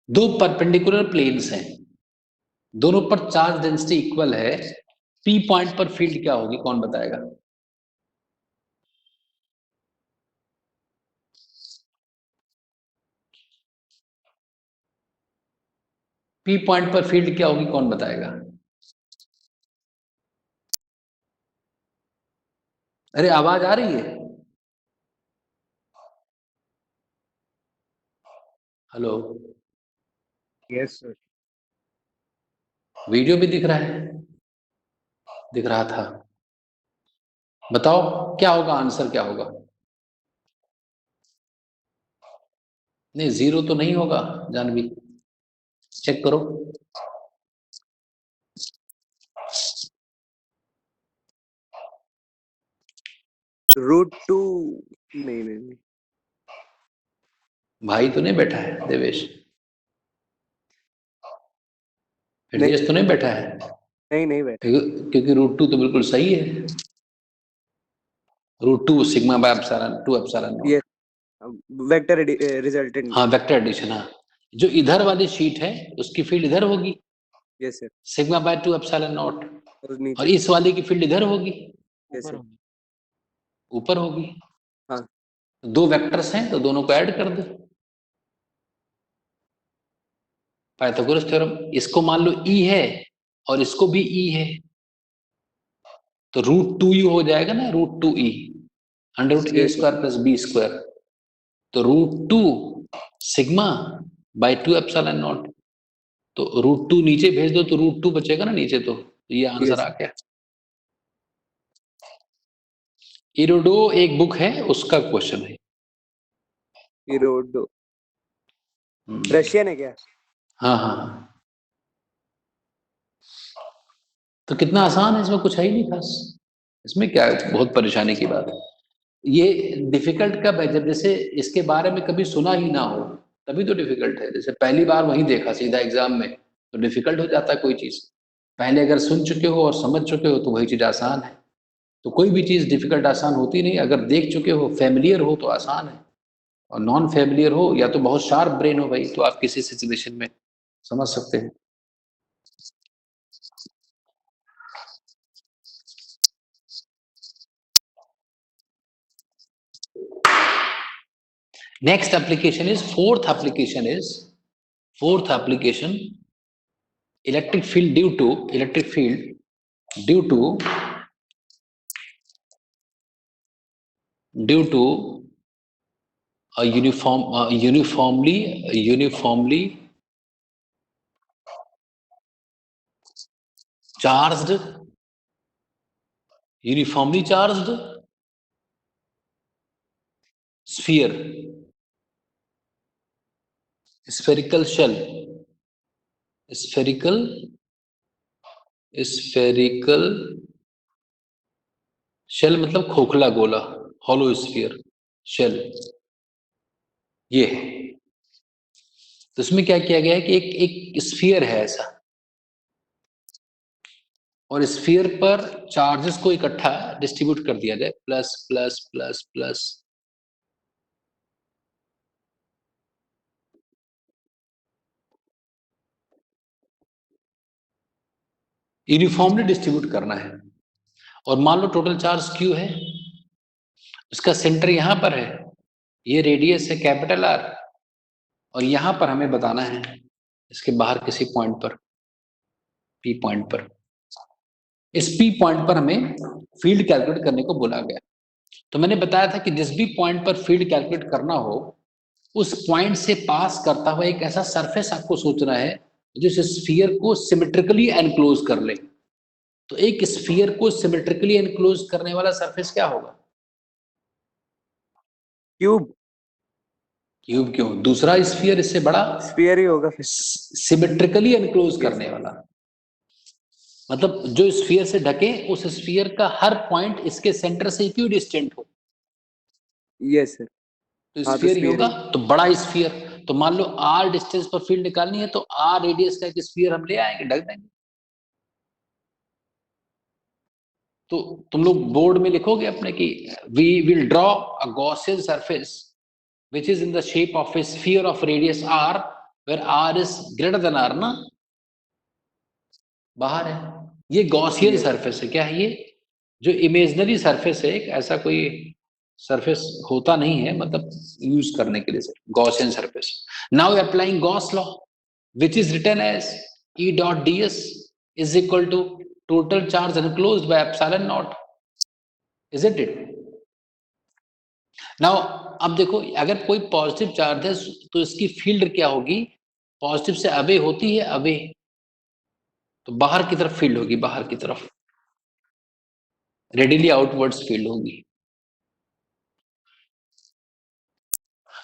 दो परपेंडिकुलर प्लेन्स हैं, दोनों पर चार्ज डेंसिटी इक्वल है, P पॉइंट पर फील्ड क्या होगी, कौन बताएगा। P पॉइंट पर फील्ड क्या होगी, कौन बताएगा। अरे आवाज आ रही है, हेलो, यस सर। वीडियो भी दिख रहा है, दिख रहा था, बताओ क्या होगा, आंसर क्या होगा। नहीं 0 तो नहीं होगा, जानवी चेक करो, √2 नहीं नहीं नहीं। भाई तो नहीं बैठा है देवेश, हृदय तो नहीं बैठा है, नहीं बैठा। क्योंकि √2 तो बिल्कुल सही है, √2 sigma by epsilon 2 epsilon naught. ये वेक्टर रिजल्टेंट। हाँ वेक्टर एडिशन, हाँ, जो इधर वाली शीट है उसकी फील्ड इधर होगी, yes sir. Sigma bye 2 epsilon not, और और नीचे इस वाले की फील्ड इधर होगी, यस सर। ऊपर होगी। हाँ। दो वेक्टर्स हैं तो दोनों को ऐड कर दो, पाइथागोरस थ्योरम, इसको मान लो E है और इसको भी E है, तो √2E हो जाएगा ना, √2E, under root A Yes, sir. Square plus B square, तो √2 सिग्मा बाय 2 एप्सिलॉन नॉट। तो √2 नीचे भेज दो तो √2 बचेगा ना नीचे, तो ये आंसर आ गया। इरोडो एक बुक है, उसका क्वेश्चन है। इरोडो रशियन है क्या? हाँ हाँ हाँ। तो कितना आसान है, इसमें कुछ है ही नहीं खास, इसमें क्या बहुत परेशानी की बात है। ये डिफिकल्ट कब है, जब जैसे इसके बारे में कभी सुना ही ना हो, तभी तो डिफिकल्ट है। जैसे पहली बार वही देखा सीधा एग्जाम में, तो डिफिकल्ट हो जाता है कोई चीज। पहले अगर सुन चुके हो और समझ चुके हो तो वही चीज आसान है। तो कोई भी चीज डिफिकल्ट आसान होती नहीं, अगर देख चुके हो, फेमिलियर हो तो आसान है, और नॉन फेमिलियर हो या तो बहुत शार्प ब्रेन हो भाई, तो आप किसी सिचुएशन में समझ सकते हैं। Next application is fourth application, electric field due to a uniformly charged sphere, spherical shell, spherical shell मतलब खोखला गोला, hollow sphere shell, ये है। तो इसमें क्या किया गया है कि एक स्फीयर है ऐसा, और स्फीयर पर चार्जेस को इकट्ठा डिस्ट्रीब्यूट कर दिया जाए, plus plus plus plus. Uniformly distribute करना है। और मान लो टोटल चार्ज क्यू है, उसका सेंटर यहां पर है, ये रेडियस है कैपिटल आर, और यहां पर हमें बताना है इसके बाहर किसी पॉइंट पर, पी पॉइंट पर। इस पी पॉइंट पर हमें फील्ड कैलकुलेट करने को बोला गया। तो मैंने बताया था कि जिस भी पॉइंट पर फील्ड कैलकुलेट करना हो, उस पॉइंट से पास करता हुआ एक ऐसा सरफेस आपको सोचना है जो इस स्फीयर को सिमेट्रिकली एनक्लोज कर ले। तो एक स्फीयर को सिमेट्रिकली एनक्लोज करने वाला सरफेस क्या होगा? क्यूब। क्यूब क्यों? दूसरा स्फीयर इससे बड़ा स्फीयर ही होगा फिर। सिमेट्रिकली एनक्लोज करने वाला, मतलब जो स्फीयर से ढके, उस स्फीयर का हर पॉइंट इसके सेंटर से इक्वी डिस्टेंट हो। Yes sir. तो हाँ, तो स्फीयर ही sphere होगा, तो बड़ा स्फीयर। तो मान लो आर डिस्टेंस पर फील्ड निकालनी है, तो आर रेडियस का एक स्फीयर हम ले आएंगे, ढक देंगे। तो तुम लोग बोर्ड में लिखोगे अपने कि we will draw a Gaussian surface which is in the shape of a sphere of radius r, where r is greater than r ना, बाहर है। ये गॉसियन Yes. सरफेस है। क्या है ये? जो इमेजनरी सरफेस है, एक ऐसा कोई सरफेस होता नहीं है, मतलब यूज करने के लिए Gaussian surface. Now applying Gauss law which is written as E dot ds is equal to total charge enclosed by epsilon naught, isn't it? Now अब देखो, अगर कोई पॉजिटिव चार्ज है तो इसकी फील्ड क्या होगी? पॉजिटिव से अवे होती है, अवे, तो बाहर की तरफ फील्ड होगी, बाहर की तरफ रेडिली आउटवर्ड्स फील्ड होगी।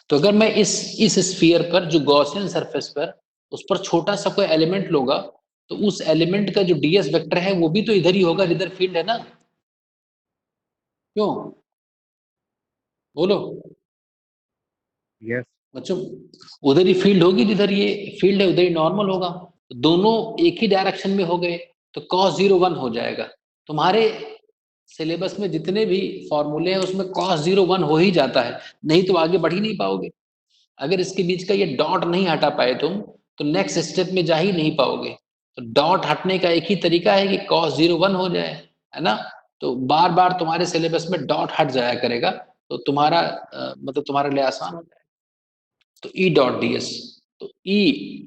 तो अगर मैं इस स्फीयर पर, जो गॉसियन सरफेस पर, उस पर छोटा सा कोई एलिमेंट लूंगा, तो उस एलिमेंट का जो डीएस वेक्टर है वो भी तो इधर ही होगा जिधर फील्ड है ना। क्यों? बोलो यस बच्चों, उधर ही फील्ड होगी जिधर ये फील्ड है, उधर ही नॉर्मल होगा। दोनों एक ही डायरेक्शन में हो गए, तो cos 0 1 हो जाएगा। तुम्हारे सिलेबस में जितने भी फॉर्मूले हैं उसमें cos 0 1 हो ही जाता है, नहीं तो आगे बढ़ ही नहीं पाओगे। अगर इसके बीच का ये डॉट नहीं हटा पाए तुम, तो नेक्स्ट स्टेप में जा ही नहीं पाओगे। तो डॉट हटने का एक ही तरीका है कि cos 0 1 हो जाए, है ना। तो बार बार तुम्हारे सिलेबस में डॉट हट जाया करेगा, तो तुम्हारा मतलब तुम्हारे लिए आसान हो जाएगा। तो E डॉट डी एस, तो E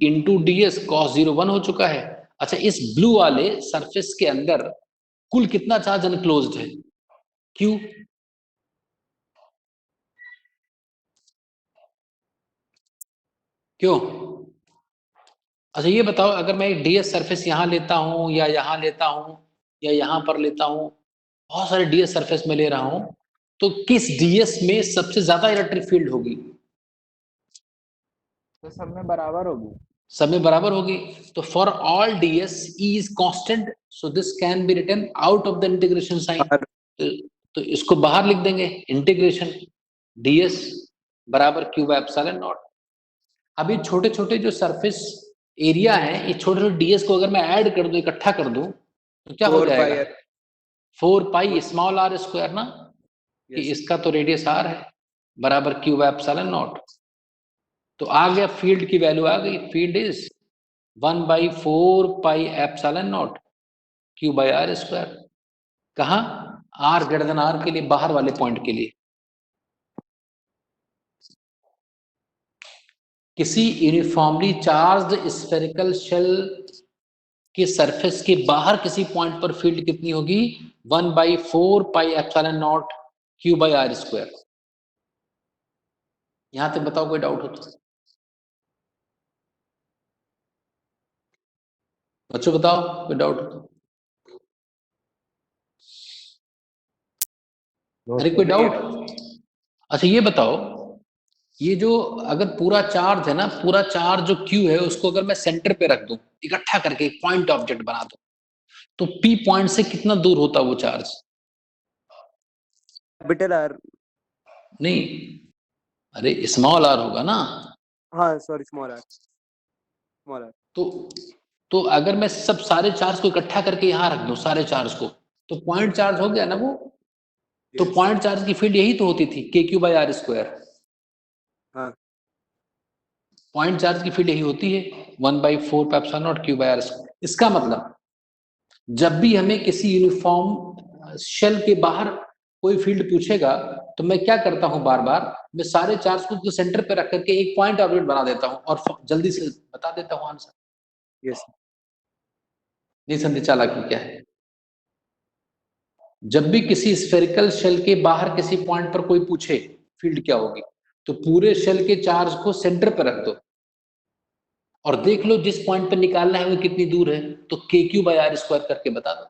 into D S cos 0 1 हो चुका है। अच्छा, इस ब्लू वाले सरफेस के अंदर कुल कितना चार्ज अनक्लोज्ड है? Q। क्यों? अच्छा ये बताओ, अगर मैं एक डीएस सरफेस यहाँ लेता हूँ या यहाँ लेता हूँ या यहाँ पर लेता हूँ, बहुत सारे डीएस सरफेस में ले रहा हूँ, तो किस डीएस में सबसे ज्यादा इलेक्ट्रिक फील्ड होगी? तो सब में बराबर होगी। सब में बराबर होगी। तो for all ds E is constant, so this can be written out of the integration sign. तो इसको बाहर लिख देंगे, इंटीग्रेशन डीएस बराबर क्यू बाय एप्सिलॉन नॉट। अब ये छोटे छोटे जो सरफेस एरिया है, ये छोटे छोटे डीएस को अगर मैं ऐड कर दूं, इकट्ठा कर दूं, तो क्या हो 4 जाएगा? पाई 4 पाई स्मॉल आर स्क्वायर ना, कि Yes. इसका तो रेडियस आर है, बराबर क्यू बाय एप्सिलॉन नॉट। तो आ गया, फील्ड की वैल्यू आ गई, field is 1/4 pi epsilon naught Q by R square. कहाँ? आर ग्रेटर देन आर के लिए, बाहर वाले पॉइंट के लिए। किसी यूनिफॉर्मली चार्ज्ड स्फेरिकल शेल के सरफेस के बाहर किसी पॉइंट पर फील्ड कितनी होगी? 1/4 pi epsilon naught Q by R square. यहां तक बताओ, कोई डाउट हो तो? बच्चों बताओ, कोई डाउट हो तो? अरे कोई डाउट? अच्छा ये बताओ, ये जो अगर पूरा चार्ज है ना, पूरा चार्ज जो Q है, उसको अगर मैं सेंटर पे रख दूं, इकट्ठा करके एक पॉइंट ऑब्जेक्ट बना दूं, तो P पॉइंट से कितना दूर होता वो चार्ज? Capital R. नहीं, अरे स्मॉल आर होगा ना। हाँ सॉरी, स्मॉल आर। तो अगर मैं सब सारे चार्ज को इकट्ठा करके यहां रख दूं, सारे चार्ज को, तो पॉइंट चार्ज हो गया ना वो। तो Yes. पॉइंट चार्ज की फील्ड यही तो होती थी, K Q by R square. हाँ पॉइंट चार्ज की फील्ड यही होती है, 1/4 epsilon naught Q by R square. इसका मतलब जब भी हमें किसी यूनिफॉर्म शेल के बाहर कोई फील्ड पूछेगा, तो मैं क्या करता हूं, बार बार मैं सारे चार्ज को सेंटर पे रख करके एक पॉइंट ऑब्जेक्ट बना देता हूं और जल्दी से बता देता हूं आंसर। यस नहीं समझे चालाकी क्या है? जब भी किसी स्फेरिकल शेल के बाहर किसी पॉइंट पर कोई पूछे फील्ड क्या होगी, तो पूरे शेल के चार्ज को सेंटर पर रख दो और देख लो जिस पॉइंट पर निकालना है वो कितनी दूर है, तो के क्यू बाय आर स्क्वायर करके बता दो।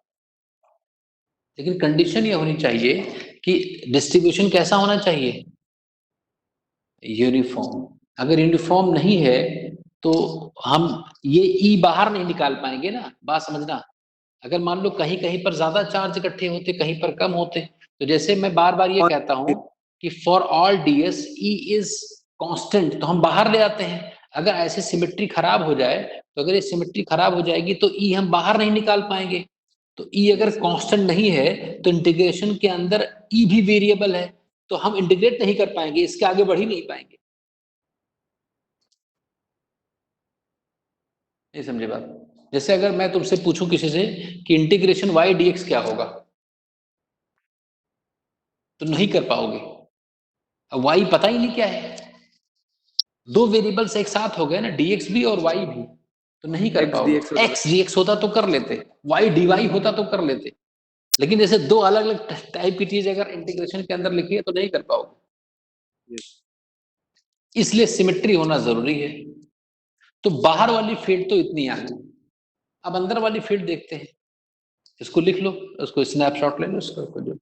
लेकिन कंडीशन ये होनी चाहिए कि डिस्ट्रीब्यूशन कैसा होना चाहिए? यूनिफॉर्म। अगर यूनिफॉर्म नहीं है तो हम ये ई बाहर नहीं निकाल पाएंगे ना, बात समझना। अगर मान लो कहीं कहीं पर ज्यादा चार्ज इकट्ठे होते, कहीं पर कम होते, तो जैसे मैं बार बार ये कहता हूं कि for all ds E is constant, तो हम बाहर ले आते हैं। अगर ऐसे सिमेट्री खराब हो जाए, तो अगर ये सिमेट्री खराब हो जाएगी तो ई हम बाहर नहीं निकाल पाएंगे। तो ई अगर कांस्टेंट नहीं है, तो इंटीग्रेशन के अंदर ई भी वेरिएबल है, तो हम इंटीग्रेट नहीं कर पाएंगे, इसके आगे बढ़ ही नहीं पाएंगे। नहीं समझे बात? जैसे अगर मैं तुमसे पूछूं किसी से कि इंटीग्रेशन y dx क्या होगा, तो नहीं कर पाओगे। अब y पता ही नहीं क्या है, दो वेरिएबल्स एक साथ हो गए ना, dx भी और y भी, तो नहीं कर X पाओगे। dx होता। x dx होता तो कर लेते, y dy होता तो कर लेते, लेकिन जैसे दो अलग अलग टाइप की चीज अगर इंटीग्रेशन के अंदर लिखी है तो नहीं कर पाओगे। Yes. इसलिए सिमेट्री होना जरूरी है। तो बाहर वाली फील्ड तो इतनी आ गई, अब अंदर वाली फील्ड देखते हैं। इसको लिख लो, उसको स्नैपशॉट ले लो, उसको जो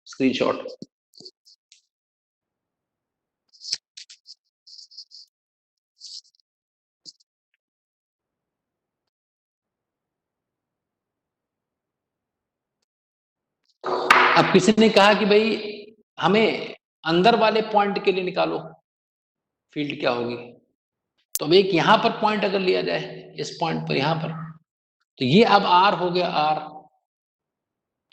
स्क्रीनशॉट। अब किसी ने कहा कि भाई हमें अंदर वाले पॉइंट के लिए निकालो फील्ड क्या होगी। तो अब एक यहां पर पॉइंट अगर लिया जाए, इस पॉइंट पर, यहां पर, तो ये अब आर हो गया, आर।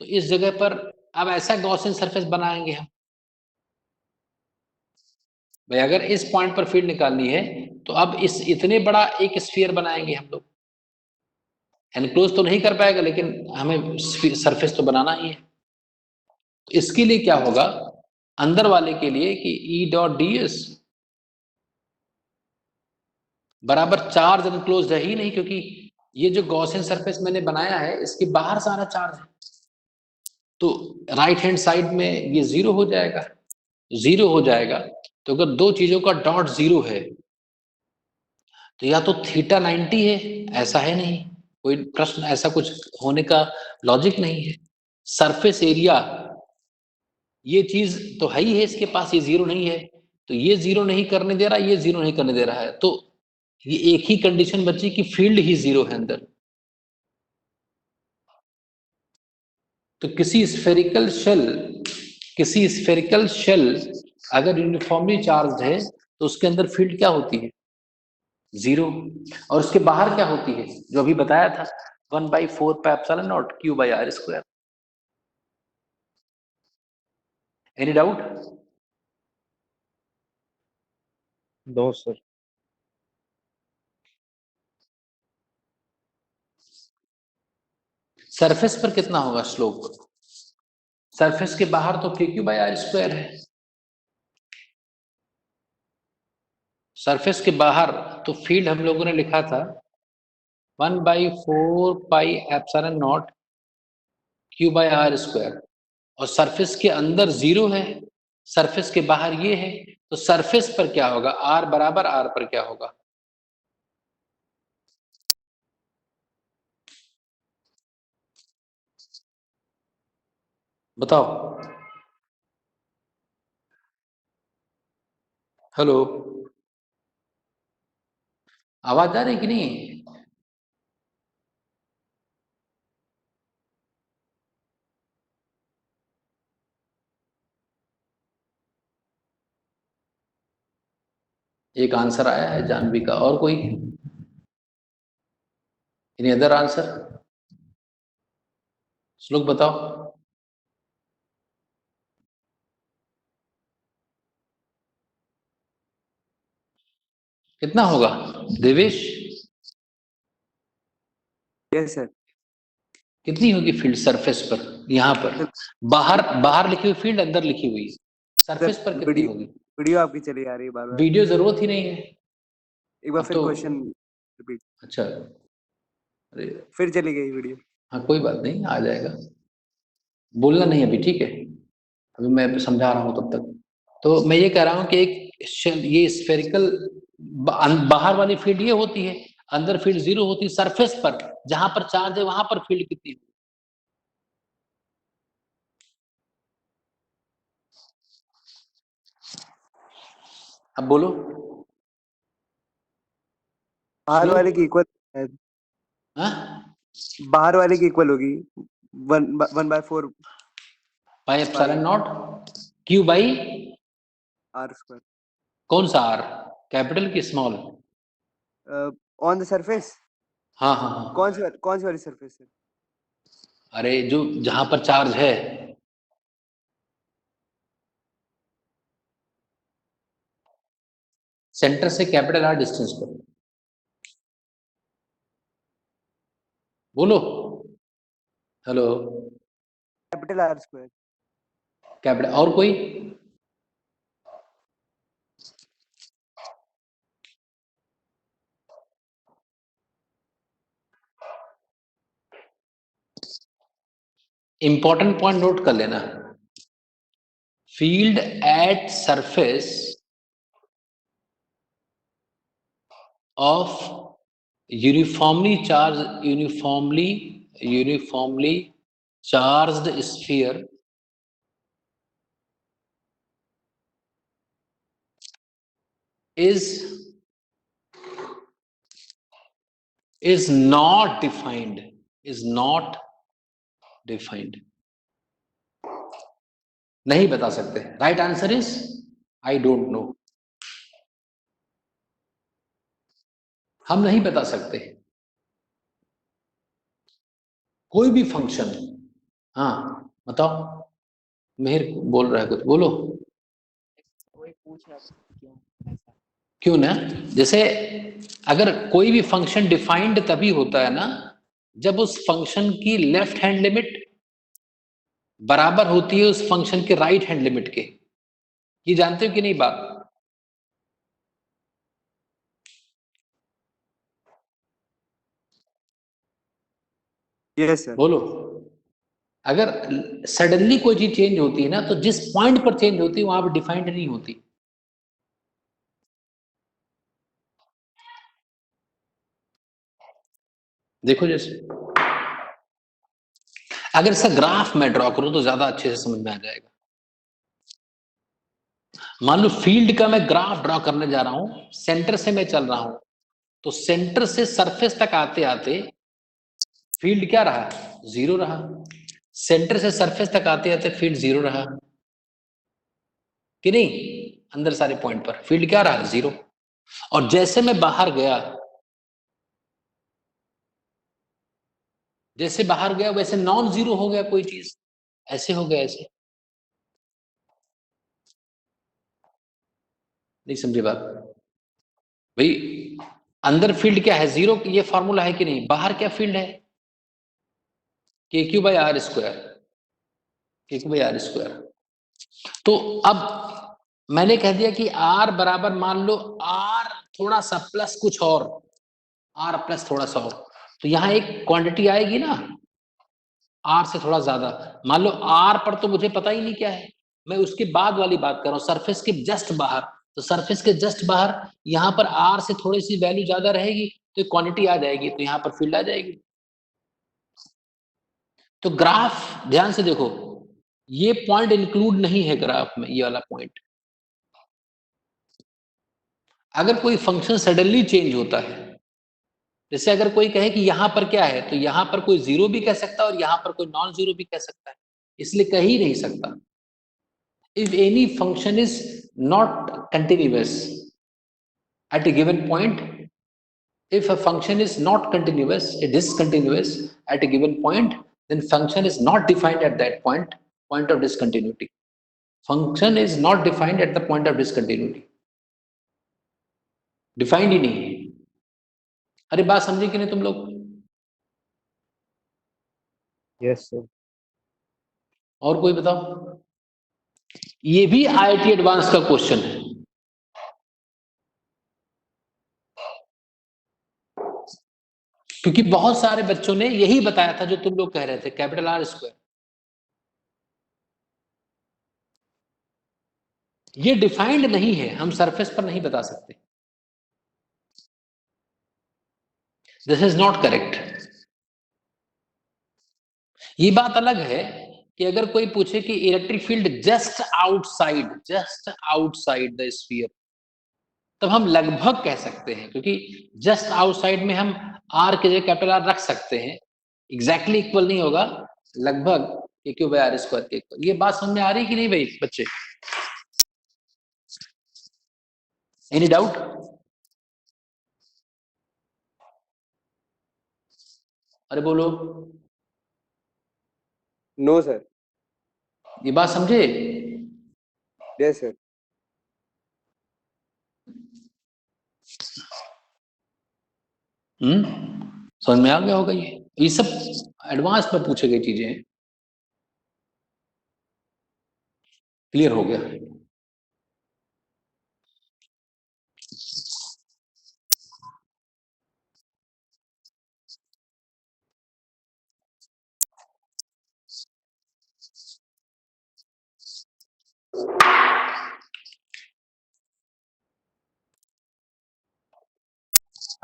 तो इस जगह पर अब ऐसा गॉसियन सरफेस बनाएंगे हम। भाई अगर इस पॉइंट पर फील्ड निकालनी है, तो अब इस इतने बड़ा एक स्फीयर बनाएंगे हम लोग। एनक्लोज तो नहीं कर पाएगा, लेकिन हमें सरफेस तो बनाना ही है। तो इसके लिए क्या होगा, अंदर वाले के लिए कि ई डॉट डी एस बराबर चार्ज एनक्लोज है ही नहीं, क्योंकि ये जो गॉसियन सरफेस मैंने बनाया है, इसके बाहर सारा चार्ज है। तो राइट हैंड साइड में ये जीरो हो जाएगा, जीरो हो जाएगा। तो अगर दो चीजों का डॉट जीरो है, तो या तो थीटा 90 है, ऐसा है नहीं, कोई प्रश्न ऐसा कुछ होने का लॉजिक नहीं है। सरफेस एरिया ये चीज तो है ही है इसके पास, ये जीरो नहीं है, तो ये जीरो नहीं करने दे रहा, ये जीरो नहीं करने दे रहा है, तो ये एक ही कंडीशन बची कि फील्ड ही जीरो है अंदर। तो किसी स्फेरिकल शेल अगर यूनिफॉर्मली चार्ज है तो उसके अंदर फील्ड क्या होती है? जीरो। और उसके बाहर क्या होती है, जो अभी बताया था, 1/4 Q by R square. Any doubt? दो सर। सरफेस पर कितना होगा स्लोप? सरफेस के बाहर तो KQ by R स्क्वायर है, सरफेस के बाहर तो फील्ड हम लोगों ने लिखा था 1/4 Q by R स्क्वायर, और सरफेस के अंदर जीरो है, सरफेस के बाहर ये है, तो सरफेस पर क्या होगा? R बराबर R पर क्या होगा? बताओ। हेलो, आवाज आ रही कि नहीं? एक आंसर आया है जानवी का, और कोई? Any other answer? श्लोक बताओ। कितना होगा देवेश? Yes sir. कितनी होगी फील्ड सरफेस पर? यहाँ पर बाहर बाहर लिखी हुई फील्ड, अंदर लिखी हुई, सरफेस पर कितनी वीडियो होगी? वीडियो आपकी चली आ रही है बार बार, वीडियो जरूरत ही नहीं है। एक बार अब फिर तो क्वेश्चन रिपीट। अच्छा, अरे फिर चली गई वीडियो। हाँ कोई बात नहीं, आ जाएगा, बोलना नहीं अभी, ठीक है, अभी मैं समझा रहा हूँ तब तक। तो मैं ये कह रहा हूँ कि ये स्फेरिकल बाहर वाली फील्ड ये होती है, अंदर फील्ड जीरो होती है। सरफेस पर जहां पर चार्ज है वहां पर फील्ड कितनी? अब बोलो। बाहर श्लोक? वाले की इक्वल, हाँ, बाहर वाले की इक्वल होगी 1/4 pi epsilon not Q by R square कौन सा R, कैपिटल की स्मॉल? On the surface. हाँ हाँ हाँ, कौन सी वाली सरफेस है? अरे जो जहां पर चार्ज है, सेंटर से कैपिटल R डिस्टेंस पर, बोलो। Hello, capital R square. Capital, और कोई? इंपॉर्टेंट पॉइंट नोट कर लेना, field at surface of uniformly charged sphere is not defined, नहीं बता सकते। Right answer is I don't know, हम नहीं बता सकते कोई भी फंक्शन। हाँ बताओ, मेहर बोल रहा है कुछ, बोलो। वही पूछ रहा था क्यों ऐसा। क्यों ना, जैसे अगर कोई भी फंक्शन डिफाइंड तभी होता है ना जब उस फंक्शन की लेफ्ट हैंड लिमिट बराबर होती है उस फंक्शन के राइट हैंड लिमिट के। ये जानते हो कि नहीं बात? Yes sir. बोलो। अगर सडनली कोई चीज चेंज होती है ना तो जिस पॉइंट पर चेंज होती है वहां पर डिफाइंड नहीं होती। देखो जैसे अगर इसका ग्राफ मैं ड्रॉ करूं तो ज्यादा अच्छे से समझ में आ जाएगा। मान लो फील्ड का मैं ग्राफ ड्रॉ करने जा रहा हूं, सेंटर से मैं चल रहा हूं, तो सेंटर से सरफेस तक आते आते फील्ड क्या रहा? जीरो रहा। सेंटर से सरफेस तक आते आते फील्ड जीरो रहा कि नहीं? अंदर सारे पॉइंट पर फील्ड क्या रहा? जीरो। और जैसे मैं बाहर गया, जैसे बाहर गया वैसे नॉन जीरो हो गया कोई चीज, ऐसे हो गया, ऐसे। नहीं समझे बात भाई? अंदर फील्ड क्या है? जीरो। ये फॉर्मूला है कि नहीं? बाहर क्या फील्ड है? के क्यू बाई आर स्क्वायर, के क्यू बाई आर स्क्वायर। तो अब मैंने कह दिया कि आर बराबर, मान लो आर थोड़ा सा प्लस कुछ और, आर प्लस थोड़ा सा और, तो यहां एक क्वांटिटी आएगी ना आर से थोड़ा ज्यादा। मान लो आर पर तो मुझे पता ही नहीं क्या है, मैं उसके बाद वाली बात कर रहा हूं, सरफेस के जस्ट बाहर। तो सरफेस के जस्ट बाहर यहां पर आर से थोड़ी सी वैल्यू ज्यादा रहेगी तो क्वांटिटी आ जाएगी, तो यहां पर फील्ड आ जाएगी। तो ग्राफ ध्यान से देखो, ये पॉइंट इंक्लूड नहीं है ग्राफ में, ये वाला पॉइंट। अगर कोई फंक्शन सडनली चेंज होता है, जैसे अगर कोई कहे कि यहां पर क्या है, तो यहां पर कोई जीरो भी कह सकता है और यहां पर कोई नॉन जीरो भी कह सकता है, इसलिए कह ही नहीं सकता। If any function is not continuous at a given point, if a function is not continuous, it is discontinuous at a given point, then function is not defined at that point, point of discontinuity. Function is not defined at the point of discontinuity. Defined ही नहीं है। अरे बात समझे कि नहीं तुम लोग? Yes sir. और कोई बताओ? ये भी आईआईटी एडवांस का क्वेश्चन है। क्योंकि बहुत सारे बच्चों ने यही बताया था जो तुम लोग कह रहे थे, कैपिटल आर स्क्वायर। ये डिफाइंड नहीं है, हम सरफेस पर नहीं बता सकते। This is not correct. ये बात अलग है कि अगर कोई पूछे कि electric field just outside the sphere, तब हम लगभग कह सकते हैं, क्योंकि जस्ट आउटसाइड में हम आर के जगह कैपिटल आर रख सकते हैं। एग्जैक्टली इक्वल नहीं होगा, लगभग के क्यू बाई आर स्क्वायर के इक्वल। ये बात समझ में आ रही कि नहीं भाई बच्चे? Any doubt? अरे बोलो। No sir. ये बात समझे? Yes sir. समझ में आ गया होगा। ये सब एडवांस में पूछे गई चीजें हैं। क्लियर हो गया?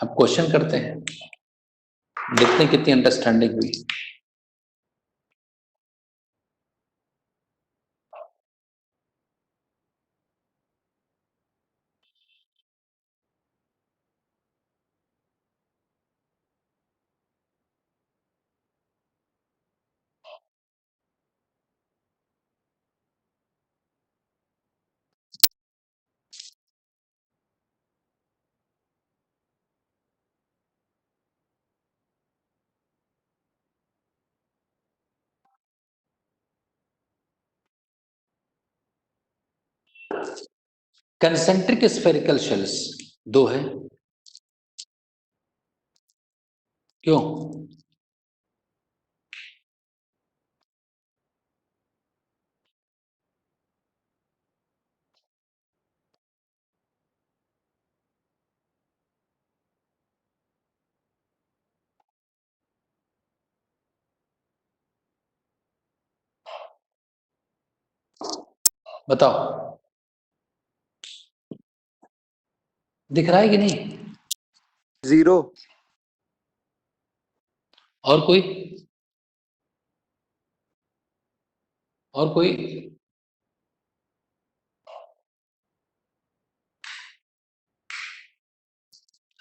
अब क्वेश्चन करते हैं, देखते हैं कितनी अंडरस्टैंडिंग हुई। कंसेंट्रिक स्फेरिकल शेल्स दो है, क्यों? बताओ, दिख रहा है कि नहीं? जीरो। और कोई? और कोई?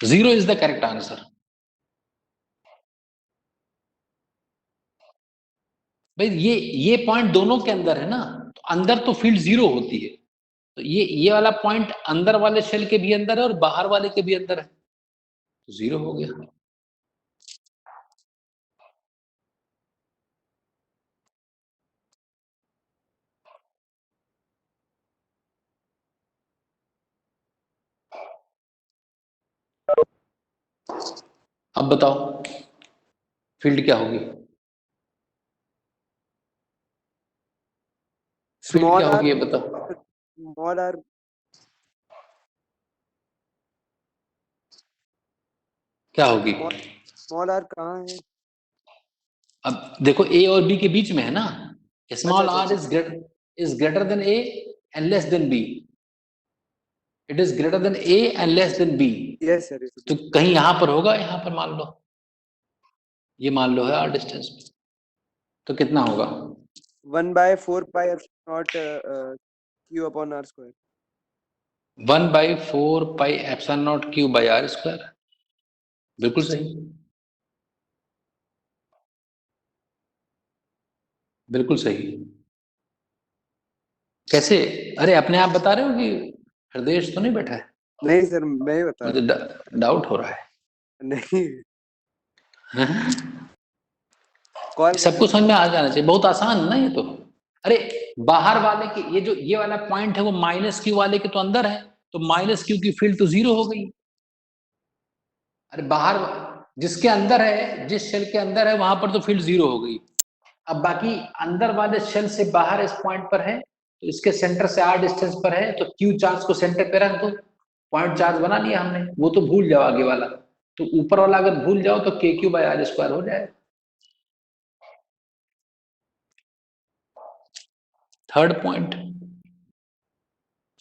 Zero is the correct answer. भाई ये पॉइंट दोनों के अंदर है ना, तो अंदर तो फील्ड जीरो होती है, तो ये वाला पॉइंट अंदर वाले शेल के भी अंदर है और बाहर वाले के भी अंदर है, तो जीरो हो गया। अब बताओ फील्ड क्या होगी? फील्ड स्मॉल क्या आर, होगी ये बताओ। स्मॉल आर, क्या होगी? स्मॉल आर कहाँ है? अब देखो ए और बी के बीच में है ना, अच्छा स्मॉल अच्छा आर अच्छा। Is greater than A and less than B. It is greater than A and less than B. Yes sir, तो कहीं यहां पर होगा, यहां पर मान लो, ये मान लो है आर डिस्टेंस, तो कितना होगा? 1/4 pi naught q upon r square. 1/4 pi epsilon naught q by r square. बिल्कुल सही, बिल्कुल सही। कैसे? अरे अपने आप बता रहे हो कि हृदय तो नहीं बैठा है? नहीं सर, मैं ही बता रहा मुझे डाउट हो रहा है। हूँ। नहीं, हैं? कॉल कर सबको रहे समझ में आ जाना चाहिए, बहुत आसान है ना ये तो। अरे बाहर वाले के ये जो ये वाला पॉइंट है वो माइनस क्यू वाले के तो अंदर है, तो माइनस क्यू की फील्ड तो जीरो हो गई। अरे बाहर जिसके अंदर है, जिस शेल के अंदर है वहां पर तो फील्ड जीरो हो गई। अब बाकी अंदर वाले शेल से बाहर इस पॉइंट पर है, तो इसके सेंटर से आर डिस्टेंस पर है, तो क्यू चार्ज को सेंटर पे रख दो, पॉइंट चार्ज बना लिया हमने। वो तो भूल जाओ आगे वाला, तो ऊपर वाला अगर भूल जाओ तो के क्यू बाई आर स्क्वायर हो जाए। Third point,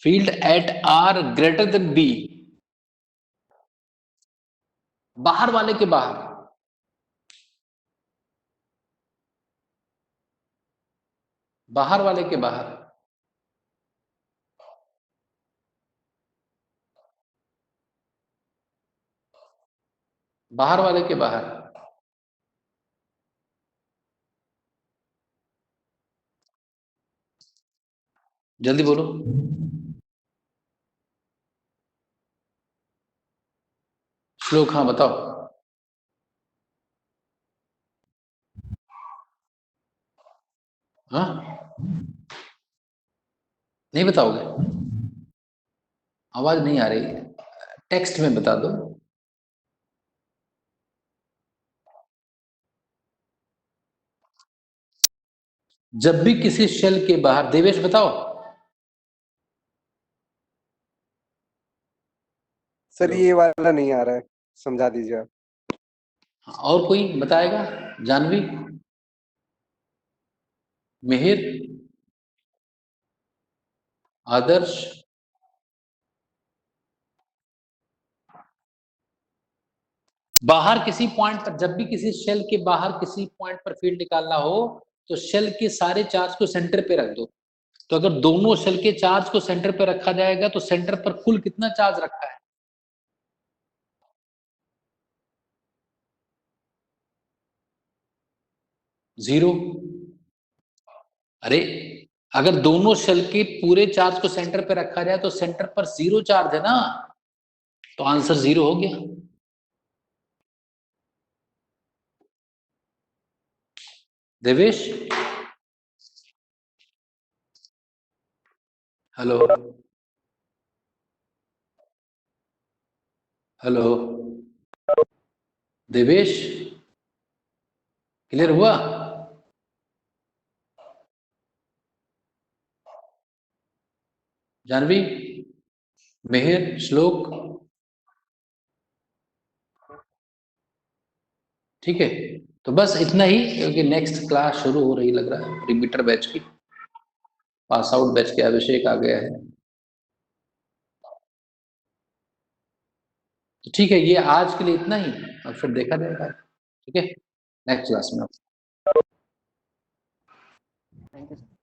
field at R greater than B, बाहर वाले के बाहर, बाहर वाले के बाहर, बाहर वाले के बाहर। जल्दी बोलो। श्लोक, हाँ बताओ। हाँ नहीं बताओगे? आवाज नहीं आ रही, टेक्स्ट में बता दो। जब भी किसी शेल के बाहर, देवेश बताओ। सर ये वाला नहीं आ रहा है, समझा दीजिए आप। और कोई बताएगा? जानवी, मिहिर, आदर्श, बाहर किसी पॉइंट पर, जब भी किसी शेल के बाहर किसी पॉइंट पर फील्ड निकालना हो, तो शेल के सारे चार्ज को सेंटर पे रख दो। तो अगर दोनों शेल के चार्ज को सेंटर पे रखा जाएगा तो सेंटर पर कुल कितना चार्ज रखा है? जीरो। अरे अगर दोनों शेल के पूरे चार्ज को सेंटर पे रखा जाए तो सेंटर पर जीरो चार्ज है ना, तो आंसर जीरो हो गया। Devesh, hello, hello, Devesh, clear हुआ? जानवी, मिहिर, श्लोक, ठीक है। तो बस इतना ही, क्योंकि नेक्स्ट क्लास शुरू हो रही लग रहा है, रिपीटर बैच की, पास आउट बैच के अभिषेक आ गया है। तो ठीक है, ये आज के लिए इतना ही, और फिर देखा जाएगा। ठीक है। नेक्स्ट क्लास में। Thank you sir.